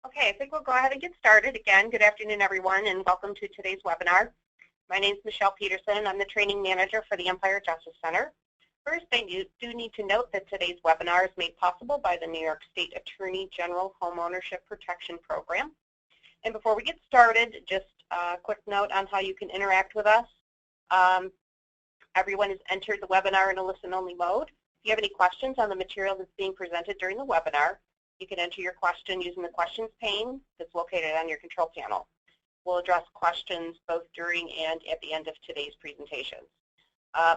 Okay, I think we'll go ahead and get started. Again, good afternoon, everyone, and welcome to today's webinar. My name is Michelle Peterson, and I'm the training manager for the Empire Justice Center. First, I do need to note that today's webinar is made possible by the New York State Attorney General Homeownership Protection Program. And before we get started, just a quick note on how you can interact with us. Everyone has entered the webinar in a listen-only mode. If you have any questions on the material that's being presented during the webinar, you can enter your question using the questions pane that's located on your control panel. We'll address questions both during and at the end of today's presentation.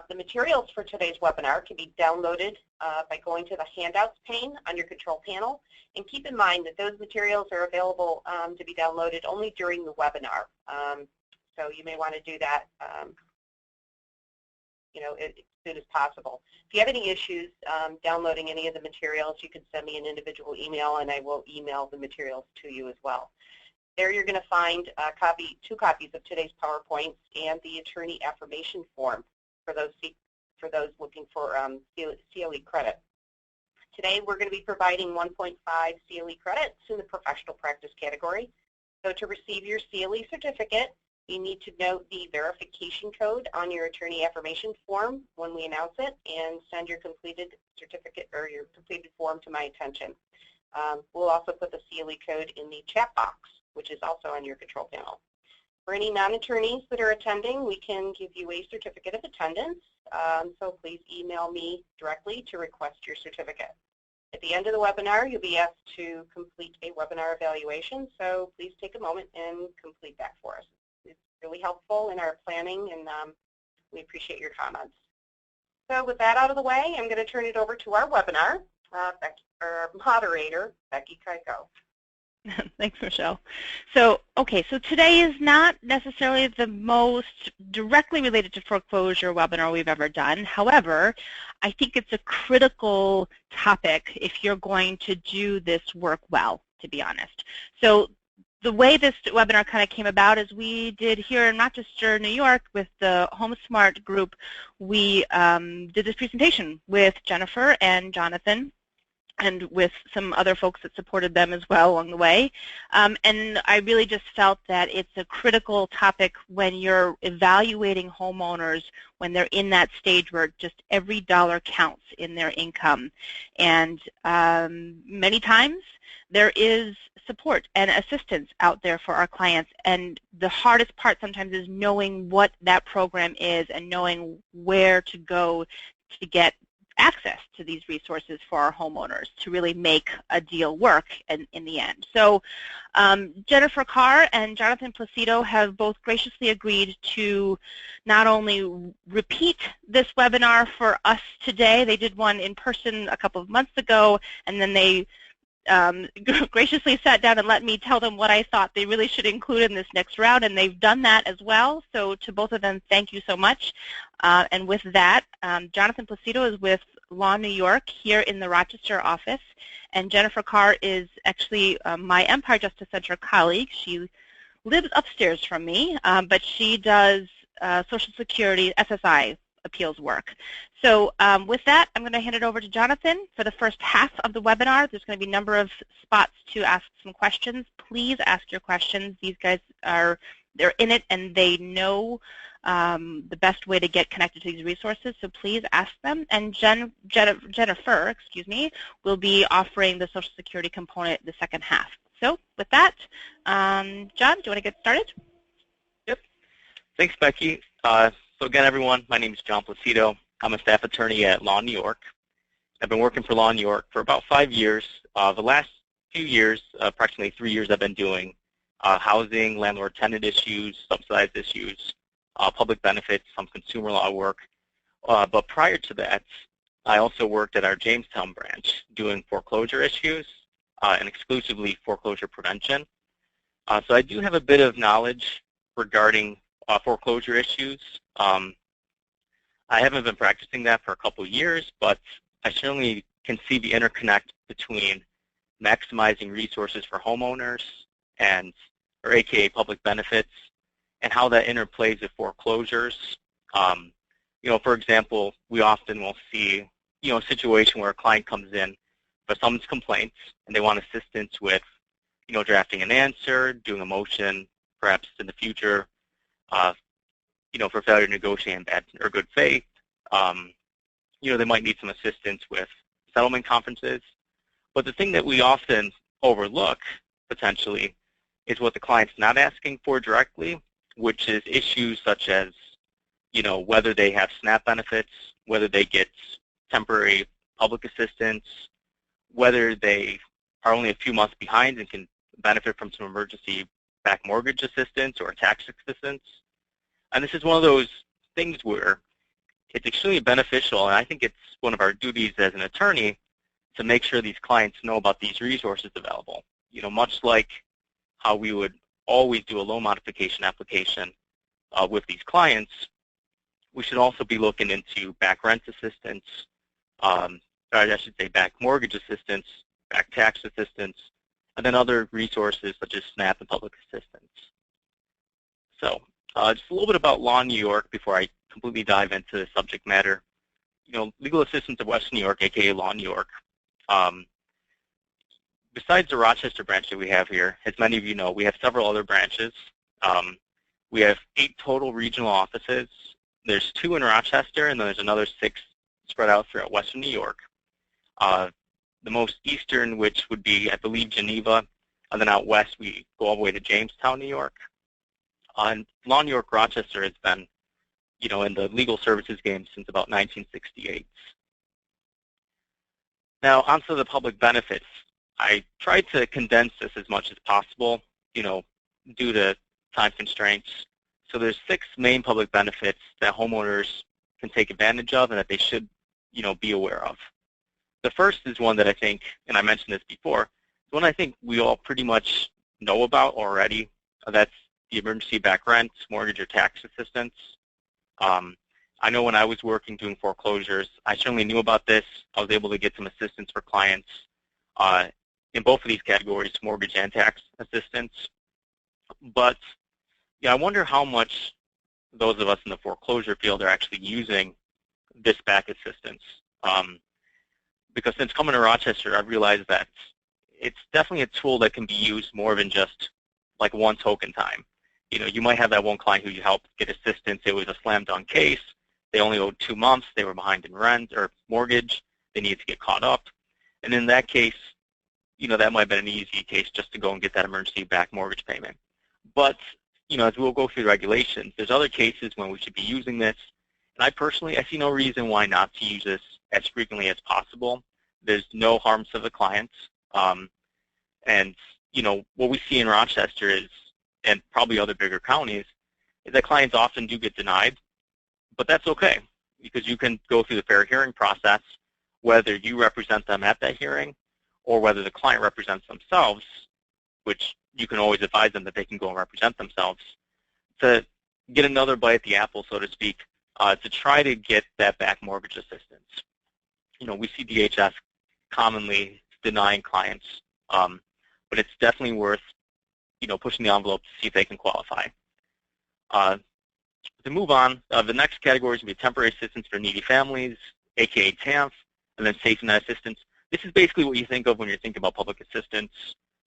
The materials for today's webinar can be downloaded by going to the handouts pane on your control panel. And keep in mind that those materials are available to be downloaded only during the webinar. So you may want to do that as soon as possible. If you have any issues downloading any of the materials, you can send me an individual email and I will email the materials to you as well. There you're going to find two copies of today's PowerPoints and the attorney affirmation form for those looking for CLE credit. Today we're going to be providing 1.5 CLE credits in the professional practice category. So to receive your CLE certificate, you need to note the verification code on your attorney affirmation form when we announce it and send your completed certificate or your completed form to my attention. We'll also put the CLE code in the chat box, which is also on your control panel. For any non-attorneys that are attending, we can give you a certificate of attendance, so please email me directly to request your certificate. At the end of the webinar, you'll be asked to complete a webinar evaluation, so please take a moment and complete that for us. It's really helpful in our planning, and we appreciate your comments. So with that out of the way, I'm going to turn it over to our webinar, our moderator, Becky Keiko. Thanks, Michelle. So today is not necessarily the most directly related to foreclosure webinar we've ever done. However, I think it's a critical topic if you're going to do this work well, to be honest. So the way this webinar kind of came about is we did here in Rochester, New York, with the HomeSmart group, we did this presentation with Jennifer and Jonathan, and with some other folks that supported them as well along the way. And I really just felt that it's a critical topic when you're evaluating homeowners when they're in that stage where just every dollar counts in their income. And many times there is support and assistance out there for our clients, and the hardest part sometimes is knowing what that program is and knowing where to go to get access to these resources for our homeowners to really make a deal work in the end. So Jennifer Carr and Jonathan Placido have both graciously agreed to not only repeat this webinar for us today, they did one in person a couple of months ago, and then they graciously sat down and let me tell them what I thought they really should include in this next round, and they've done that as well. So to both of them, thank you so much. And with that, Jonathan Placido is with LawNY York here in the Rochester office, and Jennifer Carr is actually my Empire Justice Center colleague. She lives upstairs from me, but she does Social Security, SSI appeals work. So with that, I'm going to hand it over to Jonathan for the first half of the webinar. There's going to be a number of spots to ask some questions. Please ask your questions. These guys they're in it and they know the best way to get connected to these resources, so please ask them. And Jennifer, will be offering the Social Security component the second half. So with that, John, do you want to get started? Yep. Thanks, Becky. So again, everyone, my name is John Placido. I'm a staff attorney at LawNY York. I've been working for LawNY York for about 5 years. The last few years, approximately 3 years, I've been doing housing, landlord-tenant issues, subsidized issues, public benefits, some consumer law work. But prior to that, I also worked at our Jamestown branch doing foreclosure issues and exclusively foreclosure prevention. So I do have a bit of knowledge regarding foreclosure issues. I haven't been practicing that for a couple of years, but I certainly can see the interconnect between maximizing resources for homeowners or AKA public benefits, and how that interplays with foreclosures. For example, we often will see, a situation where a client comes in for someone's complaints and they want assistance with drafting an answer, doing a motion, perhaps in the future, for failure to negotiate in bad or good faith. They might need some assistance with settlement conferences. But the thing that we often overlook, potentially, is what the client's not asking for directly, which is issues such as, whether they have SNAP benefits, whether they get temporary public assistance, whether they are only a few months behind and can benefit from some emergency-backed mortgage assistance or tax assistance. And this is one of those things where it's extremely beneficial, and I think it's one of our duties as an attorney to make sure these clients know about these resources available. Much like how we would always do a loan modification application with these clients, we should also be looking into back rent assistance, or I should say back mortgage assistance, back tax assistance, and then other resources such as SNAP and public assistance. So just a little bit about Law New York before I completely dive into the subject matter. Legal Assistance of Western New York, aka Law New York, besides the Rochester branch that we have here, as many of you know, we have several other branches. We have 8 total regional offices. There's 2 in Rochester, and then there's another 6 spread out throughout Western New York. The most eastern, which would be, I believe, Geneva, and then out west we go all the way to Jamestown, New York. And Law New York Rochester has been, in the legal services game since about 1968. Now, onto the public benefits. I tried to condense this as much as possible, due to time constraints. So there's 6 main public benefits that homeowners can take advantage of and that they should, be aware of. The first is one that I think, and I mentioned this before, one I think we all pretty much know about already. That's the emergency back rent, mortgage, or tax assistance. I know when I was working doing foreclosures, I certainly knew about this. I was able to get some assistance for clients in both of these categories, mortgage and tax assistance. But I wonder how much those of us in the foreclosure field are actually using this back assistance. Because since coming to Rochester, I've realized that it's definitely a tool that can be used more than just like one token time. You might have that one client who you helped get assistance. It was a slam dunk case. They only owed 2 months. They were behind in rent or mortgage. They needed to get caught up. And in that case, that might have been an easy case just to go and get that emergency back mortgage payment. But, as we'll go through the regulations, there's other cases when we should be using this. And I see no reason why not to use this as frequently as possible. There's no harm to the clients. And, what we see in Rochester is, and probably other bigger counties, is that clients often do get denied. But that's okay, because you can go through the fair hearing process, whether you represent them at that hearing or whether the client represents themselves, which you can always advise them that they can go and represent themselves, to get another bite at the apple, so to speak, to try to get that back mortgage assistance. We see DHS commonly denying clients, but it's definitely worth, pushing the envelope to see if they can qualify. To move on, the next categories would be temporary assistance for needy families, aka TANF, and then safety net assistance. This is basically what you think of when you're thinking about public assistance.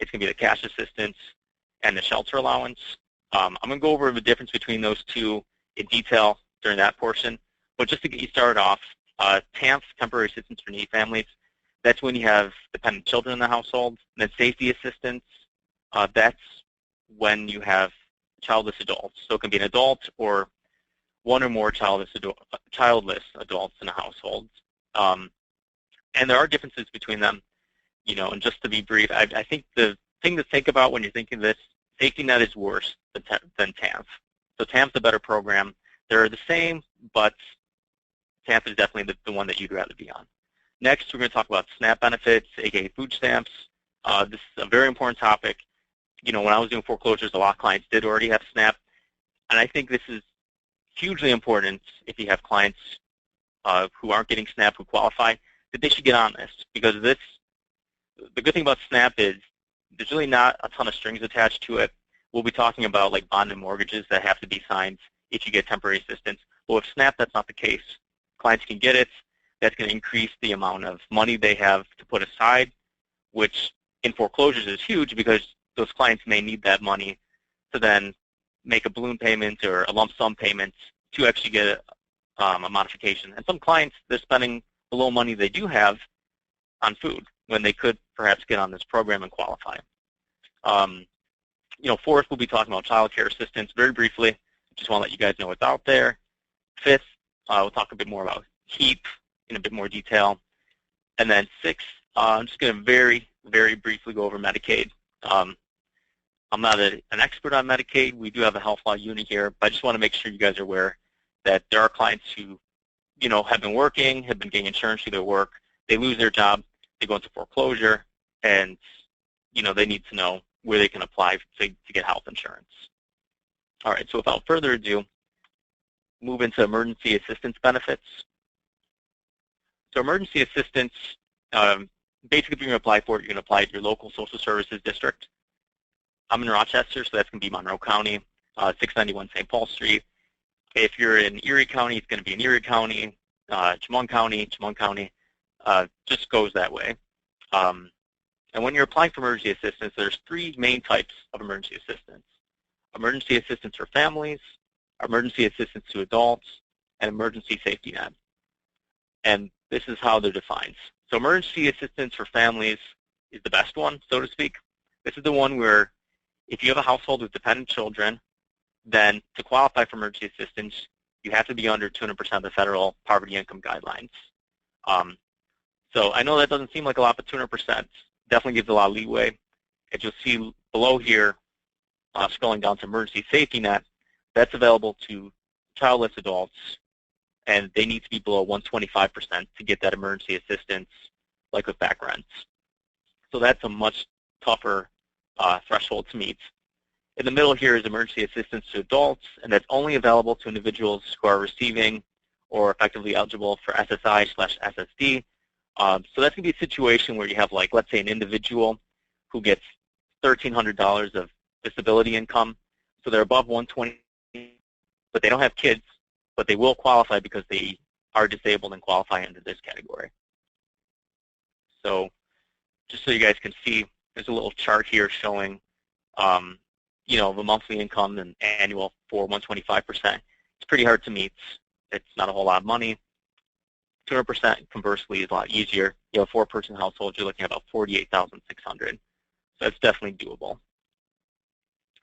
It's going to be the cash assistance and the shelter allowance. I'm going to go over the difference between those two in detail during that portion. But just to get you started off, TANF, temporary assistance for needy families, that's when you have dependent children in the household. And then safety assistance, that's when you have childless adults. So it can be an adult or one or more childless adults in a household. And there are differences between them, and just to be brief, I think the thing to think about when you're thinking this, safety net is worse than TANF. So TANF's a better program. They're the same, but TANF is definitely the one that you'd rather be on. Next, we're going to talk about SNAP benefits, aka food stamps. This is a very important topic. When I was doing foreclosures, a lot of clients did already have SNAP, and I think this is hugely important if you have clients who aren't getting SNAP who qualify, that they should get on this, because the good thing about SNAP is there's really not a ton of strings attached to it. We'll be talking about like bond and mortgages that have to be signed if you get temporary assistance. Well, with SNAP, that's not the case. Clients can get it. That's going to increase the amount of money they have to put aside, which in foreclosures is huge because those clients may need that money to then make a balloon payment or a lump sum payment to actually get a modification. And some clients, they're spending below money they do have on food when they could perhaps get on this program and qualify. Fourth, we'll be talking about child care assistance very briefly. Just want to let you guys know what's out there. Fifth, we'll talk a bit more about HEAP in a bit more detail. And then sixth, I'm just going to very, very briefly go over Medicaid. I'm not an expert on Medicaid. We do have a health law unit here, but I just want to make sure you guys are aware that there are clients who, have been working, have been getting insurance through their work. They lose their job, they go into foreclosure, and, they need to know where they can apply to get health insurance. All right, so without further ado, move into emergency assistance benefits. So emergency assistance, basically if you're going to apply for it, you're going to apply to your local social services district. I'm in Rochester, so that's going to be Monroe County, 691 St. Paul Street. If you're in Erie County, it's going to be in Erie County, Chemung County, just goes that way. And when you're applying for emergency assistance, there's three main types of emergency assistance. Emergency assistance for families, emergency assistance to adults, and emergency safety net. And this is how they're defined. So emergency assistance for families is the best one, so to speak. This is the one where if you have a household with dependent children, then to qualify for emergency assistance, you have to be under 200% of the federal poverty income guidelines. So I know that doesn't seem like a lot, but 200% definitely gives a lot of leeway. As you'll see below here, scrolling down to emergency safety net, that's available to childless adults, and they need to be below 125% to get that emergency assistance, like with back rents. So that's a much tougher threshold to meet. In the middle here is emergency assistance to adults, and that's only available to individuals who are receiving or effectively eligible for SSI/SSD. So that's going to be a situation where you have, like, let's say an individual who gets $1,300 of disability income. So they're above 120, but they don't have kids, but they will qualify because they are disabled and qualify under this category. So just so you guys can see, there's a little chart here showing, the monthly income and annual for 125%. It's pretty hard to meet. It's not a whole lot of money. 200% conversely is a lot easier. You have a 4-person household, you're looking at about $48,600. So that's definitely doable.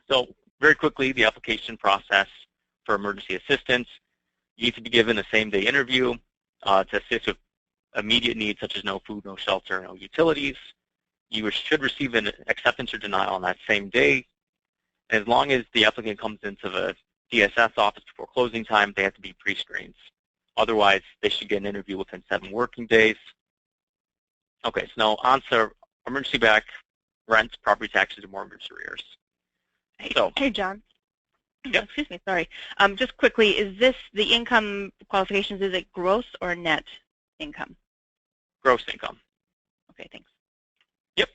So very quickly, the application process for emergency assistance. You need to be given a same-day interview to assist with immediate needs such as no food, no shelter, no utilities. You should receive an acceptance or denial on that same day. As long as the applicant comes into the DSS office before closing time, they have to be pre-screened. Otherwise, they should get an interview within 7 working days. Okay, so now on to emergency back rent, property taxes, and mortgage arrears. Hey, John. Yep. Excuse me, sorry. Just quickly, is this the income qualifications, is it gross or net income? Gross income. Okay, thanks. Yep.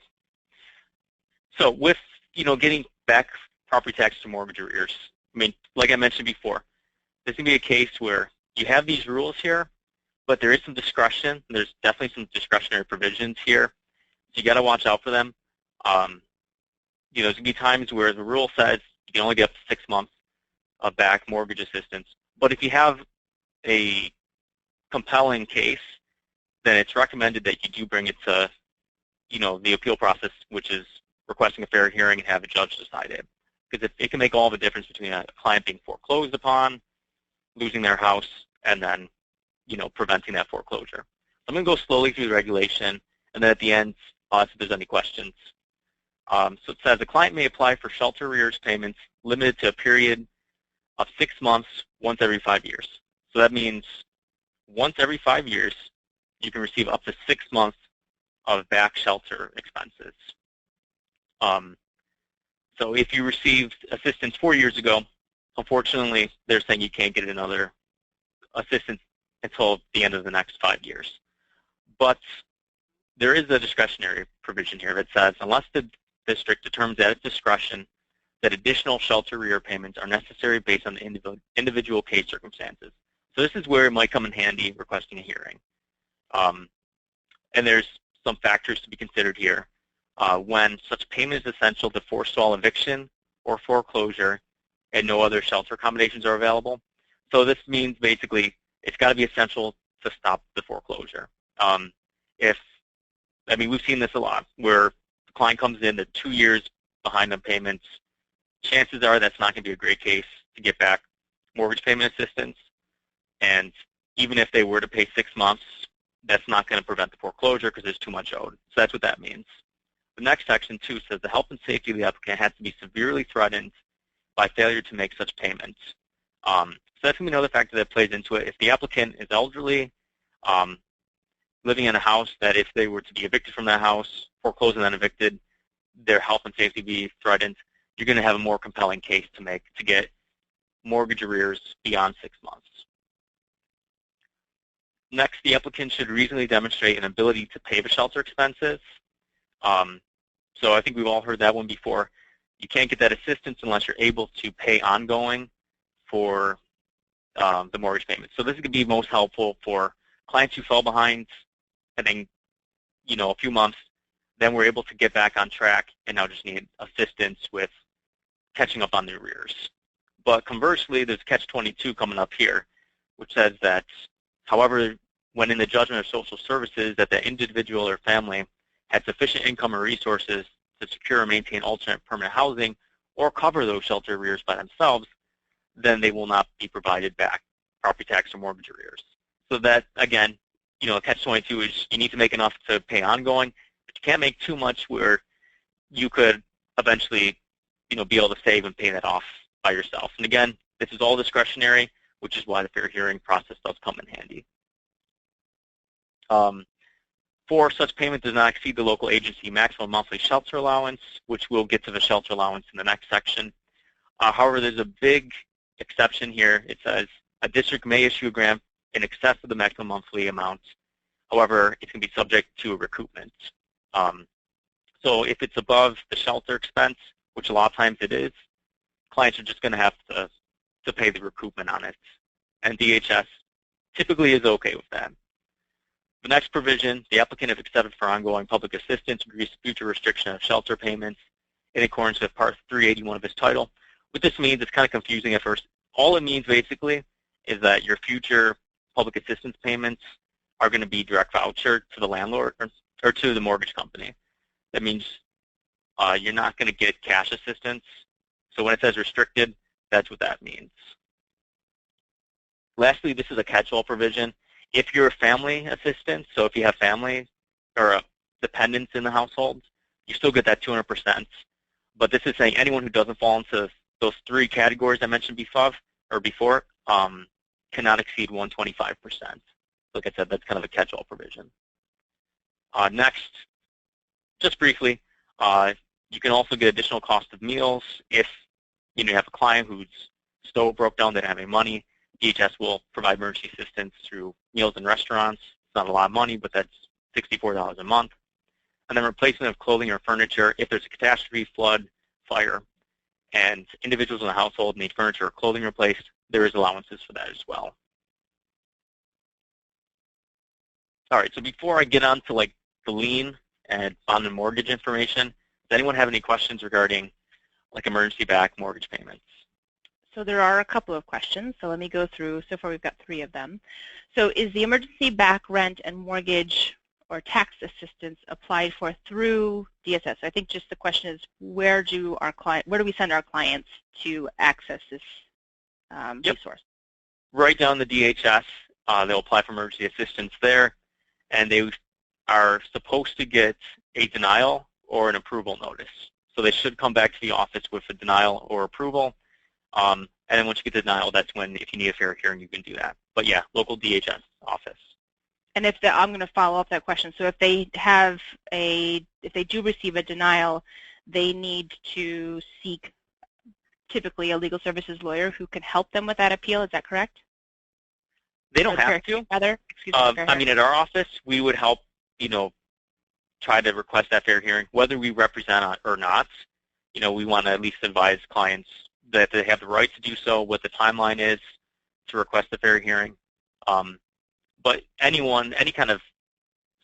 So with, getting back property taxes and mortgage arrears, like I mentioned before, there's going to be a case where you have these rules here, but there is some discretion. There's definitely some discretionary provisions here. So you got to watch out for them. There's going to be times where the rule says you can only get up to 6 months of back mortgage assistance. But if you have a compelling case, then it's recommended that you do bring it to, the appeal process, which is requesting a fair hearing and have a judge decide it. Because it can make all the difference between a client being foreclosed upon, losing their house, and then, preventing that foreclosure. I'm going to go slowly through the regulation, and then at the end, if there's any questions. So it says a client may apply for shelter arrears payments limited to a period of 6 months once every 5 years. So that means once every 5 years, you can receive up to 6 months of back shelter expenses. So if you received assistance 4 years ago, unfortunately, they're saying you can't get another assistance until the end of the next 5 years. But there is a discretionary provision here that says unless the district determines at its discretion that additional shelter arrear payments are necessary based on the individual case circumstances. So this is where it might come in handy requesting a hearing. And there's some factors to be considered here. when such payment is essential to forestall eviction or foreclosure and no other shelter accommodations are available. So this means basically it's got to be essential to stop the foreclosure. We've seen this a lot where the client comes in, they're 2 years behind on payments. Chances are that's not going to be a great case to get back mortgage payment assistance. And even if they were to pay 6 months, that's not going to prevent the foreclosure because there's too much owed. So that's what that means. The next section, too, says the health and safety of the applicant has to be severely threatened by failure to make such payments. So that's going to be another factor that plays into it. If the applicant is elderly, living in a house that if they were to be evicted from that house, foreclosed and then evicted, their health and safety be threatened, you're going to have a more compelling case to make to get mortgage arrears beyond 6 months. Next, the applicant should reasonably demonstrate an ability to pay the shelter expenses. So I think we've all heard that one before. You can't get that assistance unless you're able to pay ongoing for the mortgage payment. So this is going to be most helpful for clients who fell behind and then, a few months, then we're able to get back on track and now just need assistance with catching up on the arrears. But conversely, there's catch-22 coming up here, which says that, however, when in the judgment of social services that the individual or family had sufficient income or resources to secure or maintain alternate permanent housing or cover those shelter arrears by themselves, then they will not be provided back property tax or mortgage arrears. So that, again, catch-22 is you need to make enough to pay ongoing, but you can't make too much where you could eventually, be able to save and pay that off by yourself. And again, this is all discretionary, which is why the fair hearing process does come in handy. For such payment does not exceed the local agency maximum monthly shelter allowance, which we'll get to the shelter allowance in the next section. However, there's a big exception here. It says a district may issue a grant in excess of the maximum monthly amount. However, it's going to be subject to a recoupment. So if it's above the shelter expense, which a lot of times it is, clients are just going to have to pay the recoupment on it. And DHS typically is okay with that. The next provision, the applicant, if accepted for ongoing public assistance, agrees to future restriction of shelter payments in accordance with Part 381 of his title. What this means, it's kind of confusing at first. All it means basically is that your future public assistance payments are going to be direct voucher to the landlord or to the mortgage company. That means you're not going to get cash assistance. So when it says restricted, that's what that means. Lastly, this is a catch-all provision. If you're a family assistant, so if you have family or dependents in the household, you still get that 200%. But this is saying anyone who doesn't fall into those 3 categories I mentioned before cannot exceed 125%. Like I said, that's kind of a catch-all provision. Next, just briefly, you can also get additional cost of meals if you have a client whose stove broke down, they don't have any money. DHS will provide emergency assistance through meals and restaurants. It's not a lot of money, but that's $64 a month. And then replacement of clothing or furniture if there's a catastrophe, flood, fire, and individuals in the household need furniture or clothing replaced, there is allowances for that as well. All right, so before I get on to the lien and bond and mortgage information, does anyone have any questions regarding emergency-backed mortgage payments? So there are a couple of questions, so let me go through. So far we've got 3 of them. So is the emergency back rent and mortgage or tax assistance applied for through DSS? I think just the question is where do we send our clients to access this resource? Right down the DHS, they'll apply for emergency assistance there, and they are supposed to get a denial or an approval notice. So they should come back to the office with a denial or approval. And then once you get the denial, that's when, if you need a fair hearing, you can do that. But yeah, local DHS office. And I'm going to follow up that question. So if they do receive a denial, they need to seek typically a legal services lawyer who can help them with that appeal. Is that correct? They don't have to. I mean, at our office, we would help, try to request that fair hearing, whether we represent or not. We want to at least advise clients that they have the right to do so, what the timeline is to request a fair hearing. But any kind of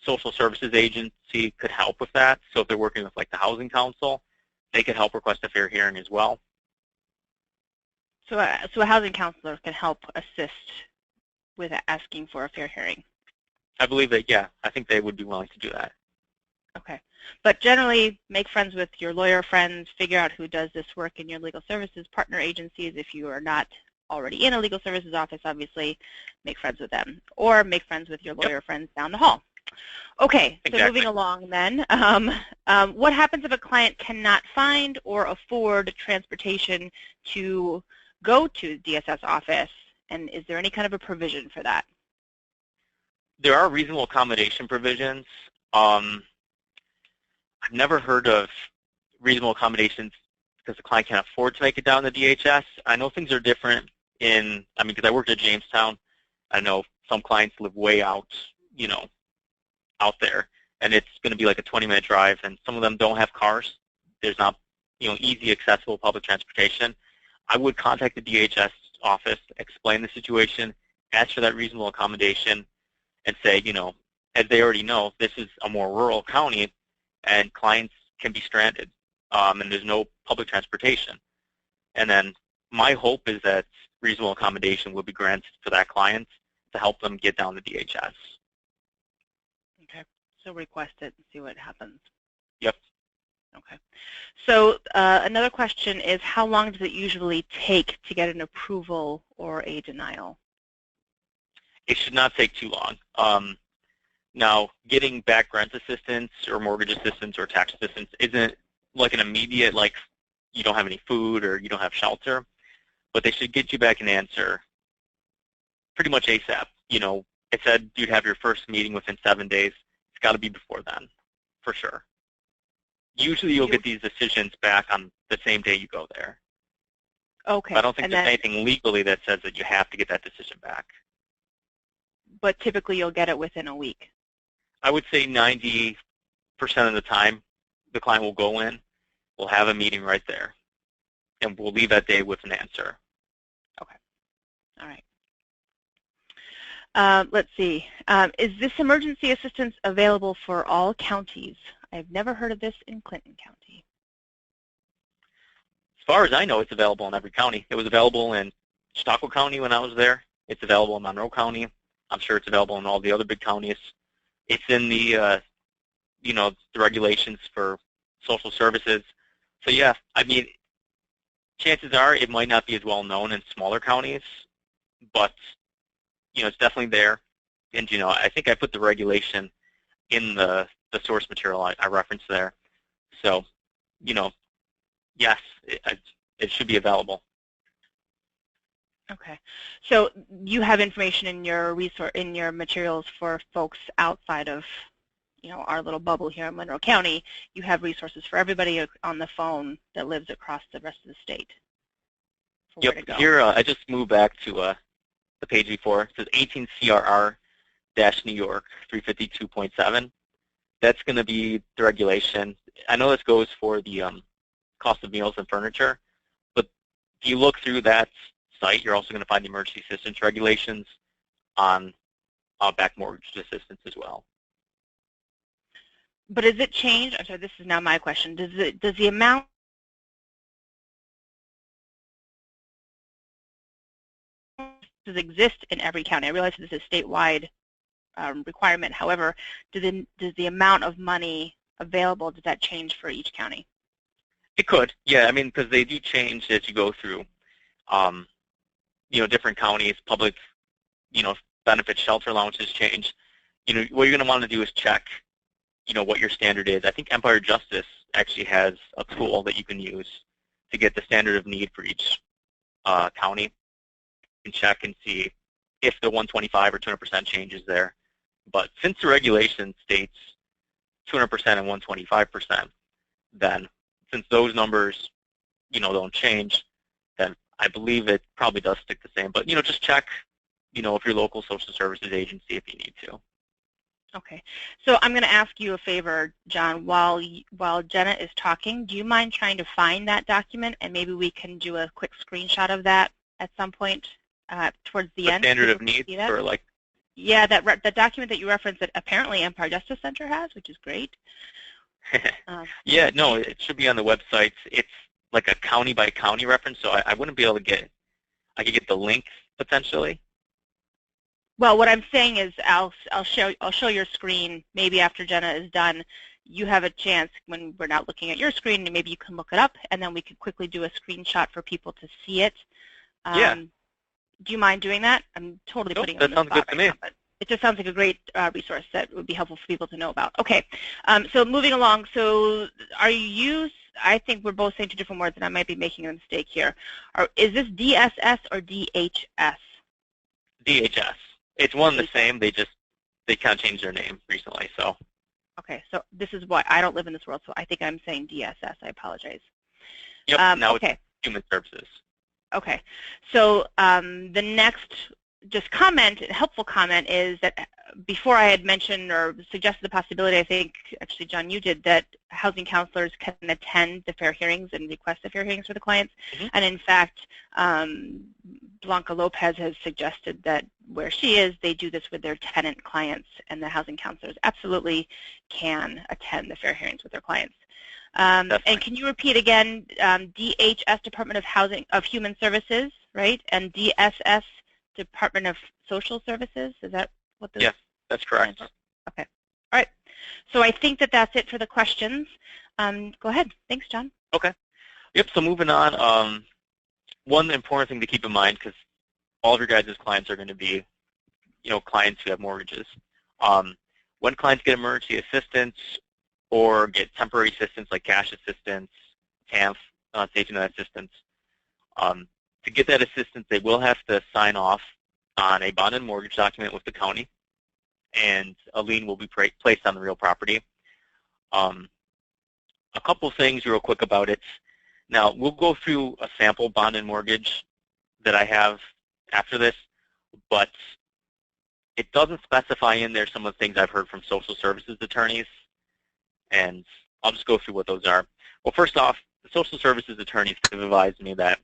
social services agency could help with that. So if they're working with like the housing council, they could help request a fair hearing as well. So a housing counselor can help assist with asking for a fair hearing. I believe that, yeah, I think they would be willing to do that. Okay. But generally, make friends with your lawyer friends, figure out who does this work in your legal services partner agencies. If you are not already in a legal services office, obviously, make friends with them. Or make friends with your lawyer friends down the hall. Okay, so Exactly. moving along then, what happens if a client cannot find or afford transportation to go to the DSS office, and is there any kind of a provision for that? There are reasonable accommodation provisions. I've never heard of reasonable accommodations because the client can't afford to make it down to DHS. I know things are different because I worked at Jamestown. I know some clients live way out, out there, and it's going to be like a 20-minute drive, and some of them don't have cars. There's not, easy, accessible public transportation. I would contact the DHS office, explain the situation, ask for that reasonable accommodation, and say, as they already know, this is a more rural county, and clients can be stranded, and there's no public transportation. And then my hope is that reasonable accommodation will be granted for that client to help them get down to DHS. Okay, so request it and see what happens. Yep. Okay. So another question is, how long does it usually take to get an approval or a denial? It should not take too long. Now, getting back rent assistance or mortgage assistance or tax assistance isn't like an immediate, like you don't have any food or you don't have shelter, but they should get you back an answer pretty much ASAP. It said you'd have your first meeting within 7 days. It's got to be before then, for sure. Usually you'll get these decisions back on the same day you go there. Okay. But I don't think there's anything legally that says that you have to get that decision back. But typically you'll get it within a week. I would say 90% of the time the client will go in, we'll have a meeting right there, and we'll leave that day with an answer. Okay. All right. Let's see. Is this emergency assistance available for all counties? I've never heard of this in Clinton County. As far as I know, it's available in every county. It was available in Chautauqua County when I was there. It's available in Monroe County. I'm sure it's available in all the other big counties. It's in the, the regulations for social services. So yeah, chances are it might not be as well known in smaller counties, but it's definitely there. And I think I put the regulation in the source material I referenced there. So yes, it should be available. Okay, so you have information in your materials for folks outside of our little bubble here in Monroe County. You have resources for everybody on the phone that lives across the rest of the state. Yep. Here I just moved back to the page before. It says 18 CRR-New York 352.7. That's going to be the regulation. I know this goes for the cost of meals and furniture, but if you look through that site, you're also going to find the emergency assistance regulations on back mortgage assistance as well. But is it changed? I'm sorry, this is now my question. Does the amount exist in every county? I realize this is a statewide requirement. However, does the amount of money available, does that change for each county? It could, yeah. Because they do change as you go through, different counties. Public, benefit shelter allowances change. What you're going to want to do is check, what your standard is. I think Empire Justice actually has a tool that you can use to get the standard of need for each county and check and see if the 125 or 200% changes there. But since the regulation states 200% and 125%, then since those numbers, don't change, then I believe it probably does stick the same. But, just check, if your local social services agency if you need to. Okay. So I'm going to ask you a favor, John. While Jenna is talking, do you mind trying to find that document, and maybe we can do a quick screenshot of that at some point towards the end? Standard of needs, or like? Yeah, that document that you referenced that apparently Empire Justice Center has, which is great. Yeah, no, it should be on the websites. It's like a county by county reference, so I wouldn't be able to get. I could get the link potentially. Well, what I'm saying is I'll show your screen maybe after Jenna is done. You have a chance when we're not looking at your screen, maybe you can look it up, and then we could quickly do a screenshot for people to see it. Yeah. Do you mind doing that? I'm totally putting it on the spot. That sounds good to me. Now, but it just sounds like a great resource that would be helpful for people to know about. Okay, so moving along. So I think we're both saying two different words, and I might be making a mistake here. Is this DSS or DHS? DHS. It's one and the same. They kind of changed their name recently. So. Okay, so this is why I don't live in this world, so I think I'm saying DSS. I apologize. Yep. Now okay. It's Human Services. Okay, so the next helpful comment is that before I had mentioned or suggested the possibility, I think actually John you did, that housing counselors can attend the fair hearings and request the fair hearings for the clients. Mm-hmm. And in fact, Blanca Lopez has suggested that where she is, they do this with their tenant clients, and the housing counselors absolutely can attend the fair hearings with their clients. And can you repeat again, DHS, Department of Human Services, right? And DSS, Department of Social Services? Is that what the... Yes, that's correct. Okay. All right. So I think that's it for the questions. Go ahead. Thanks, John. Okay. Yep, so moving on, one important thing to keep in mind, because all of your guys' clients are going to be, clients who have mortgages. When clients get emergency assistance or get temporary assistance like cash assistance, TANF, safety net assistance, to get that assistance, they will have to sign off on a bond and mortgage document with the county, and a lien will be placed on the real property. A couple things real quick about it. Now, we'll go through a sample bond and mortgage that I have after this, but it doesn't specify in there some of the things I've heard from social services attorneys, and I'll just go through what those are. Well, first off, the social services attorneys have advised me that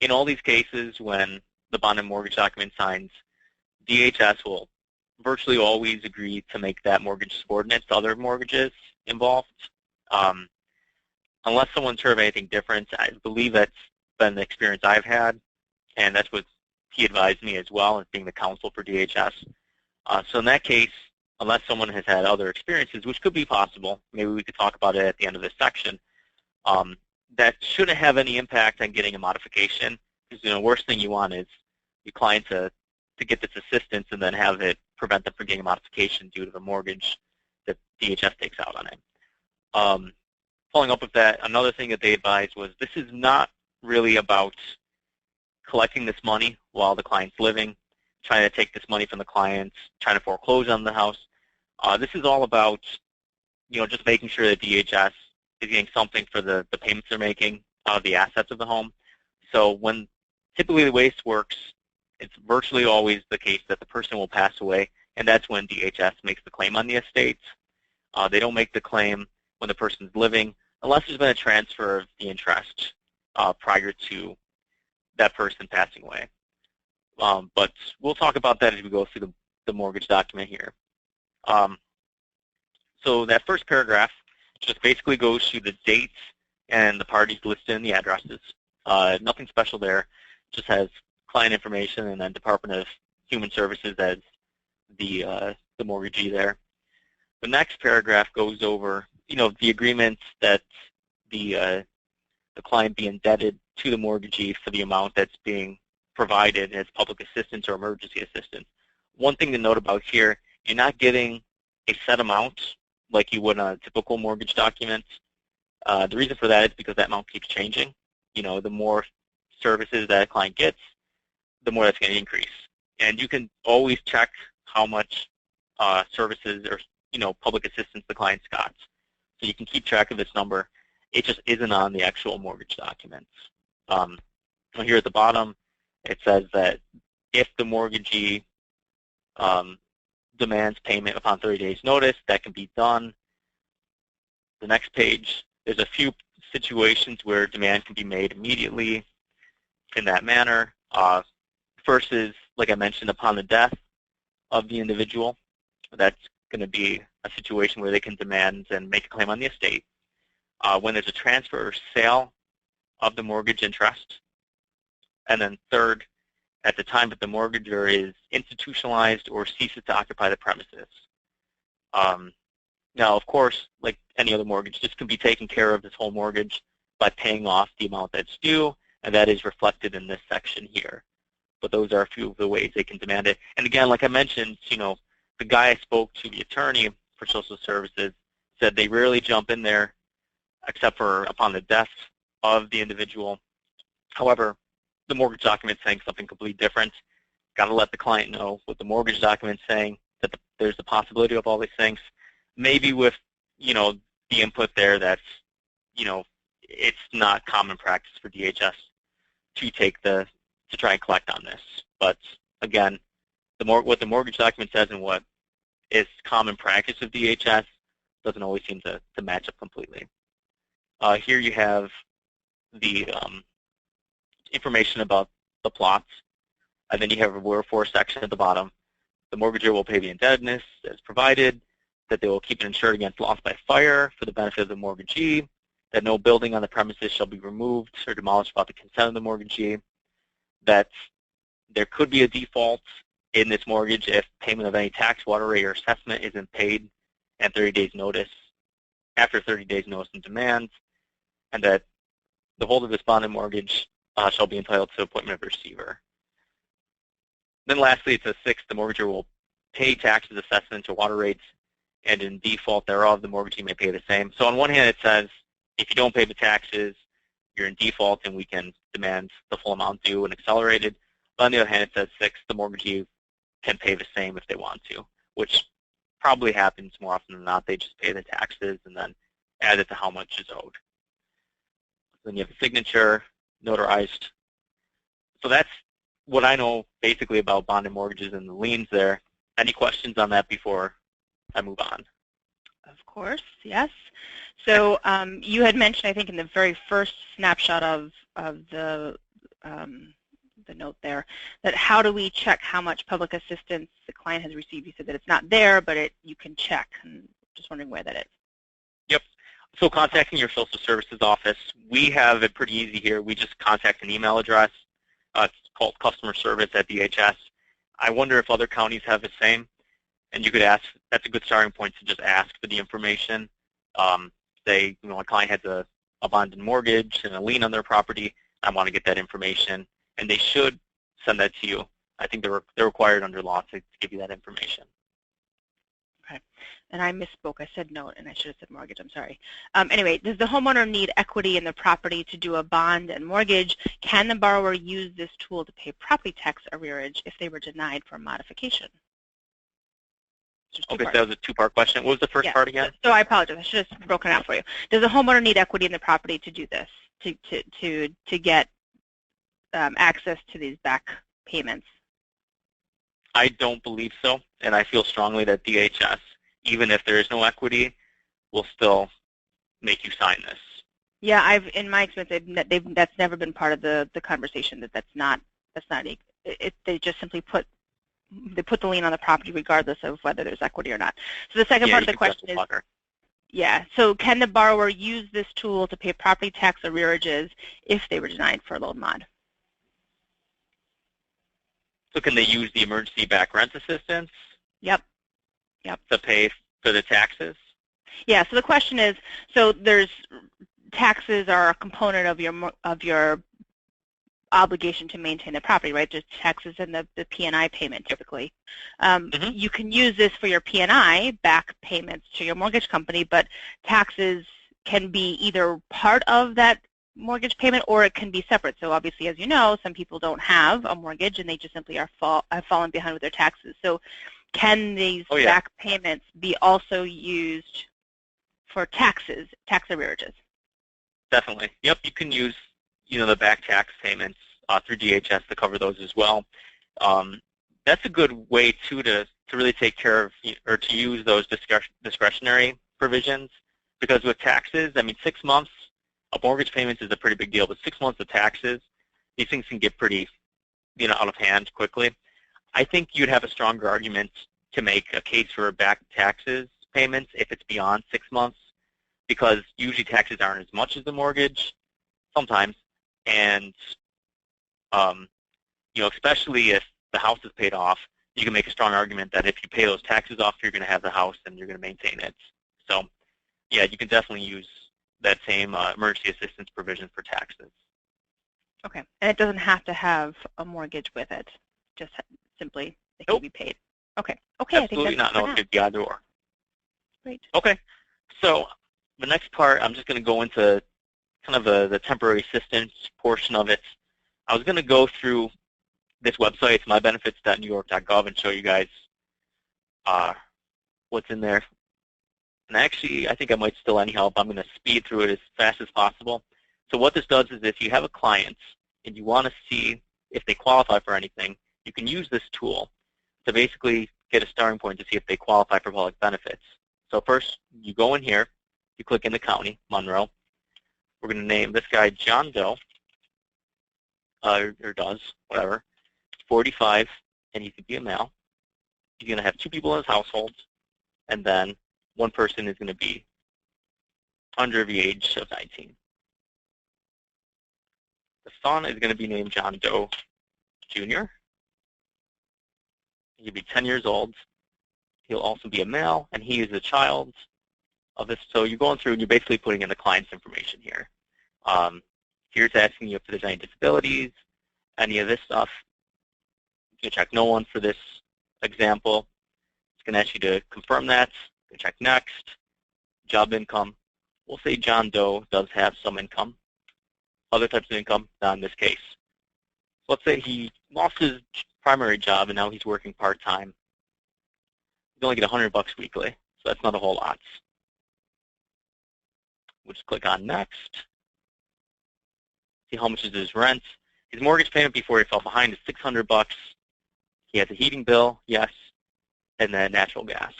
in all these cases when the bond and mortgage document signs, DHS will virtually always agree to make that mortgage subordinate to other mortgages involved. Unless someone's heard of anything different, I believe that's been the experience I've had, and that's what he advised me as well as being the counsel for DHS. So in that case, unless someone has had other experiences, which could be possible, maybe we could talk about it at the end of this section, that shouldn't have any impact on getting a modification, because the worst thing you want is your client to get this assistance and then have it prevent them from getting a modification due to the mortgage that DHS takes out on it. Following up with that, another thing that they advised was this is not really about collecting this money while the client's living, trying to take this money from the clients, trying to foreclose on the house. This is all about, just making sure that DHS is getting something for the payments they're making out of the assets of the home. So when typically the way this works, it's virtually always the case that the person will pass away, and that's when DHS makes the claim on the estate. They don't make the claim when the person's living, unless there's been a transfer of the interest prior to that person passing away. But we'll talk about that as we go through the mortgage document here. So that first paragraph just basically goes through the dates and the parties listed in the addresses. Nothing special there. Just has client information and then Department of Human Services as the mortgagee there. The next paragraph goes over, the agreements that the client be indebted to the mortgagee for the amount that's being provided as public assistance or emergency assistance. One thing to note about here, you're not getting a set amount like you would on a typical mortgage document. The reason for that is because that amount keeps changing. The more services that a client gets, the more that's going to increase. And you can always check how much services or public assistance the client's got. So you can keep track of this number. It just isn't on the actual mortgage documents. Here at the bottom, it says that if the mortgagee demands payment upon 30 days notice, that can be done. The next page, there's a few situations where demand can be made immediately in that manner. First is, like I mentioned, upon the death of the individual. That's going to be a situation where they can demand and make a claim on the estate. When there's a transfer or sale of the mortgage interest. And then third, at the time that the mortgagor is institutionalized or ceases to occupy the premises. Now, of course, like any other mortgage, this can be taken care of, this whole mortgage, by paying off the amount that's due, and that is reflected in this section here. But those are a few of the ways they can demand it. And again, like I mentioned, the guy I spoke to, the attorney for social services, said they rarely jump in there except for upon the death of the individual. However, the mortgage document saying something completely different. Got to let the client know what the mortgage document saying, that there's the possibility of all these things. Maybe with, the input there that's, it's not common practice for DHS to try and collect on this. But again, what the mortgage document says and what is common practice of DHS doesn't always seem to match up completely. Here you have the information about the plots, and then you have a wherefore section at the bottom. The mortgagor will pay the indebtedness as provided, that they will keep it insured against loss by fire for the benefit of the mortgagee, that no building on the premises shall be removed or demolished without the consent of the mortgagee, that there could be a default in this mortgage if payment of any tax, water rate, or assessment isn't paid and 30 days notice, after 30 days notice and demand, and that the holder of this bond and mortgage shall be entitled to appointment of receiver. Then lastly, it says 6, the mortgagor will pay taxes, assessments, or water rates, and in default thereof, the mortgagee may pay the same. So on one hand, it says if you don't pay the taxes, you're in default and we can demand the full amount due and accelerated. But on the other hand, it says 6, the mortgagee can pay the same if they want to, which probably happens more often than not. They just pay the taxes and then add it to how much is owed. Then you have a signature, notarized. So that's what I know basically about bond and mortgages and the liens there. Any questions on that before I move on? Of course, yes. So you had mentioned, I think, in the very first snapshot of the note there, that how do we check how much public assistance the client has received? You said that it's not there, but you can check. And just wondering where that is. Yep. So contacting your social services office, we have it pretty easy here. We just contact an email address. It's called customer service at DHS. I wonder if other counties have the same. And you could ask, that's a good starting point to just ask for the information. Say, a client has a bond and mortgage and a lien on their property. I want to get that information. And they should send that to you. I think they're required under law to give you that information. Okay. And I misspoke. I said note, and I should have said mortgage. I'm sorry. Anyway, does the homeowner need equity in the property to do a bond and mortgage? Can the borrower use this tool to pay property tax arrearage if they were denied for modification? Okay, so that was a two-part question. What was the first part again? So I apologize. I should have broken it out for you. Does the homeowner need equity in the property to do this, to get access to these back payments? I don't believe so, and I feel strongly that DHS, even if there is no equity, will still make you sign this. Yeah, in my experience, that's never been part of the conversation. They just simply put the lien on the property regardless of whether there's equity or not. So the second part of the question is, so can the borrower use this tool to pay property tax arrearages if they were denied for a loan mod? So can they use the emergency back rent assistance? Yep. To pay for the taxes? Yeah, so the question is, so there's taxes are a component of your obligation to maintain the property, right? There's taxes and the P&I payment typically. You can use this for your P&I back payments to your mortgage company, but taxes can be either part of that mortgage payment or it can be separate. So obviously, as you know, some people don't have a mortgage and they just simply have fallen behind with their taxes. So can these back payments be also used for taxes, tax arrearages? Definitely. Yep, you can use the back tax payments through DHS to cover those as well. That's a good way too to really take care of or to use those discretionary provisions, because with taxes, I mean, 6 months of mortgage payments is a pretty big deal, but 6 months of taxes, these things can get pretty out of hand quickly, I think you'd have a stronger argument to make a case for back taxes payments if it's beyond 6 months, because usually taxes aren't as much as the mortgage sometimes, and especially if the house is paid off, you can make a strong argument that if you pay those taxes off, you're going to have the house and you're going to maintain it. So, yeah, you can definitely use that same emergency assistance provision for taxes. Okay, and it doesn't have to have a mortgage with it, just simply it can be paid. Okay, okay, absolutely I think that's not. No, it could be either or. Great. Okay, so the next part, I'm just going to go into kind of the temporary assistance portion of it. I was going to go through this website, it's mybenefits.NewYork.gov, and show you guys what's in there. And actually, I think I might still anyhow, but I'm going to speed through it as fast as possible. So what this does is if you have a client and you want to see if they qualify for anything, you can use this tool to basically get a starting point to see if they qualify for public benefits. So first, you go in here, you click in the county, Monroe. We're going to name this guy John Doe, or does, whatever, 45, and he could be a male. He's going to have 2 people in his household, and then 1 person is going to be under the age of 19. The son is going to be named John Doe Jr. He'll be 10 years old. He'll also be a male, and he is a child of this. So you're going through and you're basically putting in the client's information here. Here it's asking you if there's any disabilities, any of this stuff. You can check no one for this example. It's going to ask you to confirm that. You can check next. Job income. We'll say John Doe does have some income. Other types of income, not in this case. So let's say he lost his primary job and now he's working part-time. He's only get $100 weekly, so that's not a whole lot. We'll just click on next. See how much is his rent. His mortgage payment before he fell behind is $600. He has a heating bill, yes, and then natural gas.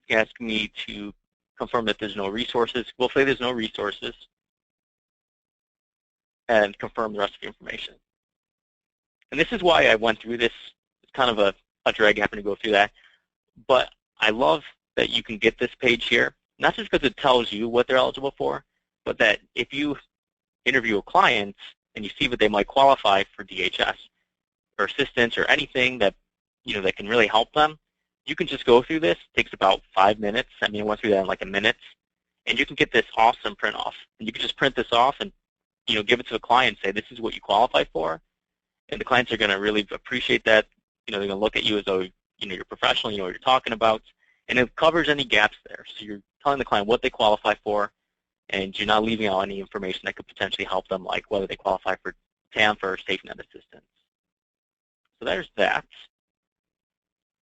He asked me to confirm that there's no resources. We'll say there's no resources and confirm the rest of the information. And this is why I went through this. It's kind of a drag having to go through that. But I love that you can get this page here, not just because it tells you what they're eligible for, but that if you interview a client and you see that they might qualify for DHS or assistance or anything that that can really help them, you can just go through this. It takes about 5 minutes. I mean, I went through that in like a minute, and you can get this awesome print off. And you can just print this off and give it to the client and say, this is what you qualify for. And the clients are going to really appreciate that. They're going to look at you as though you're professional, you know what you're talking about. And it covers any gaps there. So you're telling the client what they qualify for, and you're not leaving out any information that could potentially help them, like whether they qualify for TANF or safety net assistance. So there's that.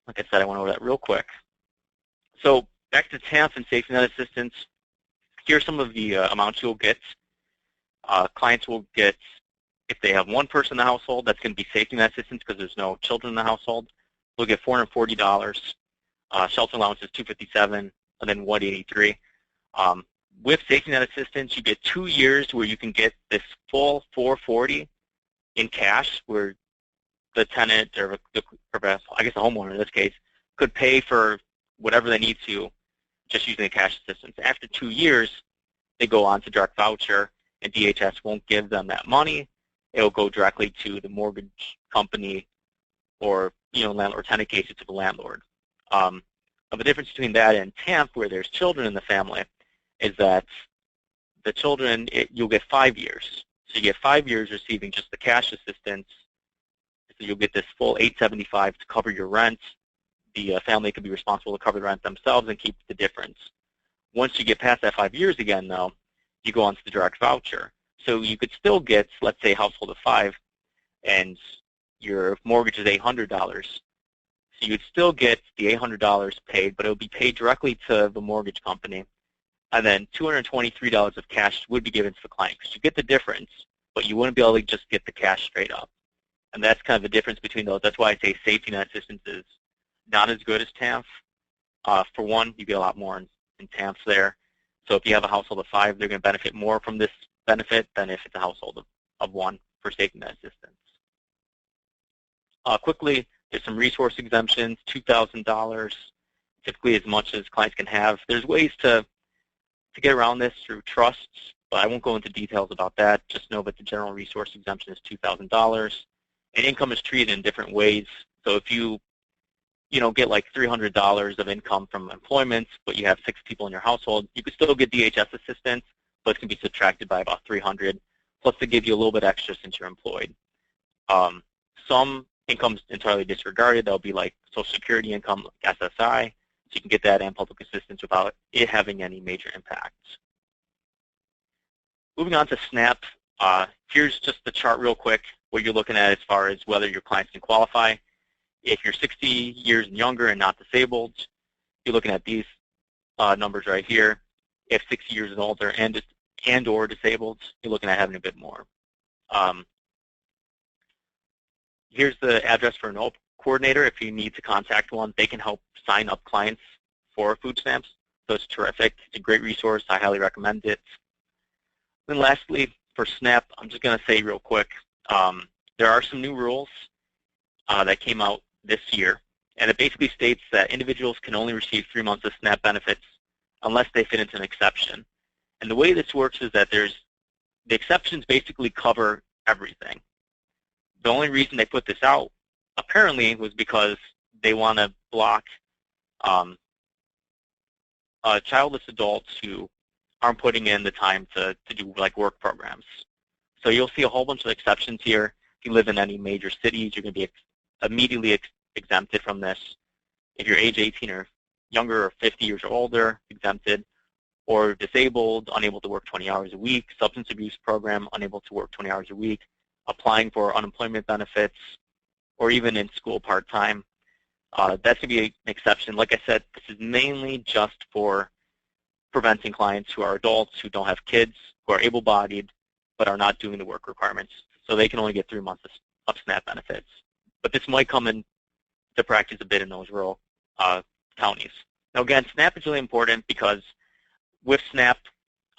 Like I said, I went over that real quick. So back to TANF and safety net assistance. Here's some of the amounts you'll get. Clients will get, if they have 1 person in the household, that's going to be safety net assistance because there's no children in the household. They'll get $440. Shelter allowance is $257, and then $183. With safety net assistance, you get 2 years where you can get this full $440 in cash, where the tenant or I guess the homeowner in this case could pay for whatever they need to just using the cash assistance. After 2 years, they go on to direct voucher, and DHS won't give them that money. It will go directly to the mortgage company or landlord tenant cases to the landlord. The difference between that and TANF, where there's children in the family, is that the children, you'll get 5 years. So you get 5 years receiving just the cash assistance. So you'll get this full $875 to cover your rent. The family can be responsible to cover the rent themselves and keep the difference. Once you get past that 5 years again, though, you go on to the direct voucher. So you could still get, let's say, a household of 5, and your mortgage is $800. So you'd still get the $800 paid, but it would be paid directly to the mortgage company. And then $223 of cash would be given to the client, because you get the difference, but you wouldn't be able to just get the cash straight up. And that's kind of the difference between those. That's why I say safety net assistance is not as good as TANF. For one, you get a lot more in TANFs there. So if you have a household of 5, they're going to benefit more from this benefit than if it's a household of 1 for safety net assistance. quickly, there's some resource exemptions, $2,000, typically as much as clients can have. There's ways to get around this through trusts, but I won't go into details about that. Just know that the general resource exemption is $2,000. And income is treated in different ways. So if you get like $300 of income from employment, but you have 6 people in your household, you could still get DHS assistance, but it can be subtracted by about $300. Plus, they give you a little bit extra since you're employed. Some income's entirely disregarded. That'll be like Social Security income, like SSI. So you can get that and public assistance without it having any major impact. Moving on to SNAP, here's just the chart real quick, what you're looking at as far as whether your clients can qualify. If you're 60 years and younger and not disabled, you're looking at these numbers right here. If 60 years and older and or disabled, you're looking at having a bit more. Here's the address for an OPP coordinator. If you need to contact one, they can help sign up clients for food stamps. So it's terrific. It's a great resource. I highly recommend it. Then lastly, for SNAP, I'm just going to say real quick, there are some new rules that came out this year, and it basically states that individuals can only receive 3 months of SNAP benefits unless they fit into an exception. And the way this works is that the exceptions basically cover everything. The only reason they put this out, apparently, was because they want to block childless adults who aren't putting in the time to do like work programs. So you'll see a whole bunch of exceptions here. If you live in any major cities, you're going to be immediately exempted from this. If you're age 18 or younger or 50 years or older, exempted, or disabled, unable to work 20 hours a week, substance abuse program, unable to work 20 hours a week, applying for unemployment benefits, or even in school part-time. That's going to be an exception. Like I said, this is mainly just for preventing clients who are adults, who don't have kids, who are able-bodied, but are not doing the work requirements. So they can only get 3 months of SNAP benefits. But this might come into practice a bit in those rural counties. Now again, SNAP is really important because with SNAP,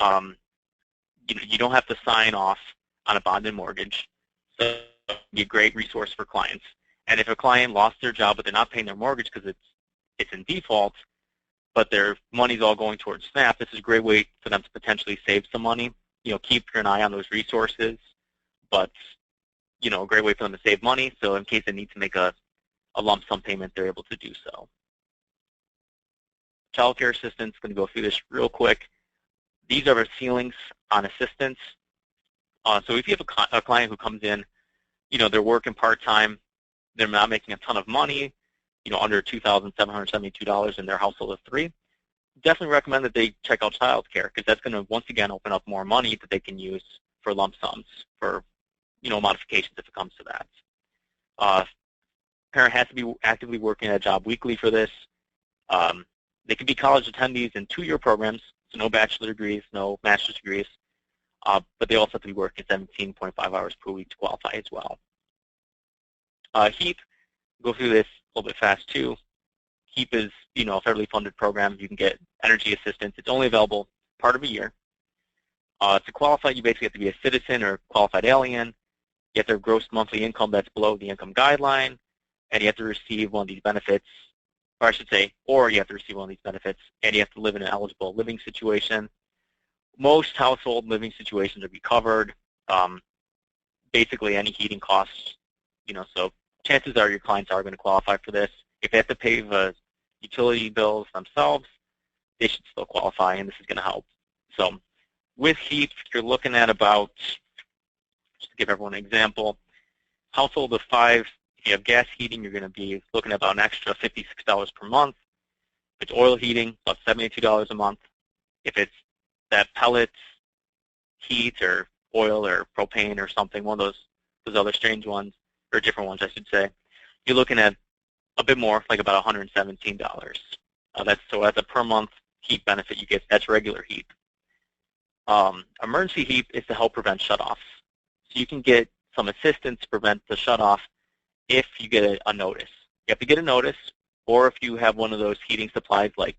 you don't have to sign off on a bond and mortgage. So it'll be a great resource for clients. And if a client lost their job but they're not paying their mortgage because it's in default, but their money's all going towards SNAP, this is a great way for them to potentially save some money. Keep an eye on those resources, but a great way for them to save money. So in case they need to make a lump sum payment, they're able to do so. Child care assistance, going to go through this real quick. These are the ceilings on assistance. So if you have a client who comes in, they're working part-time, they're not making a ton of money, under $2,772 in their household of 3, definitely recommend that they check out child care, because that's going to, once again, open up more money that they can use for lump sums, for modifications if it comes to that. Parent has to be actively working at a job weekly for this. They can be college attendees in 2-year programs, so no bachelor degrees, no master's degrees, but they also have to be working 17.5 hours per week to qualify as well. HEAP, go through this a little bit fast too. HEAP is, a federally funded program. You can get energy assistance. It's only available part of a year. To qualify, you basically have to be a citizen or qualified alien. You have to have gross monthly income that's below the income guideline, and you have to receive one of these benefits, or I should say, or you have to receive one of these benefits, and you have to live in an eligible living situation. Most household living situations will be covered. Basically, any heating costs, so chances are your clients are going to qualify for this. If they have to pay the utility bills themselves, they should still qualify, and this is going to help. So with HEAP, you're looking at about, just to give everyone an example, household of 5, if you have gas heating, you're going to be looking at about an extra $56 per month. If it's oil heating, about $72 a month. If it's that pellet heat or oil or propane or something, one of those other strange ones, or different ones, I should say, you're looking at a bit more, like about $117. So that's a per month HEAP benefit you get. That's regular HEAP. Emergency HEAP is to help prevent shutoffs. So you can get some assistance to prevent the shutoff if you get a notice. You have to get a notice, or if you have one of those heating supplies like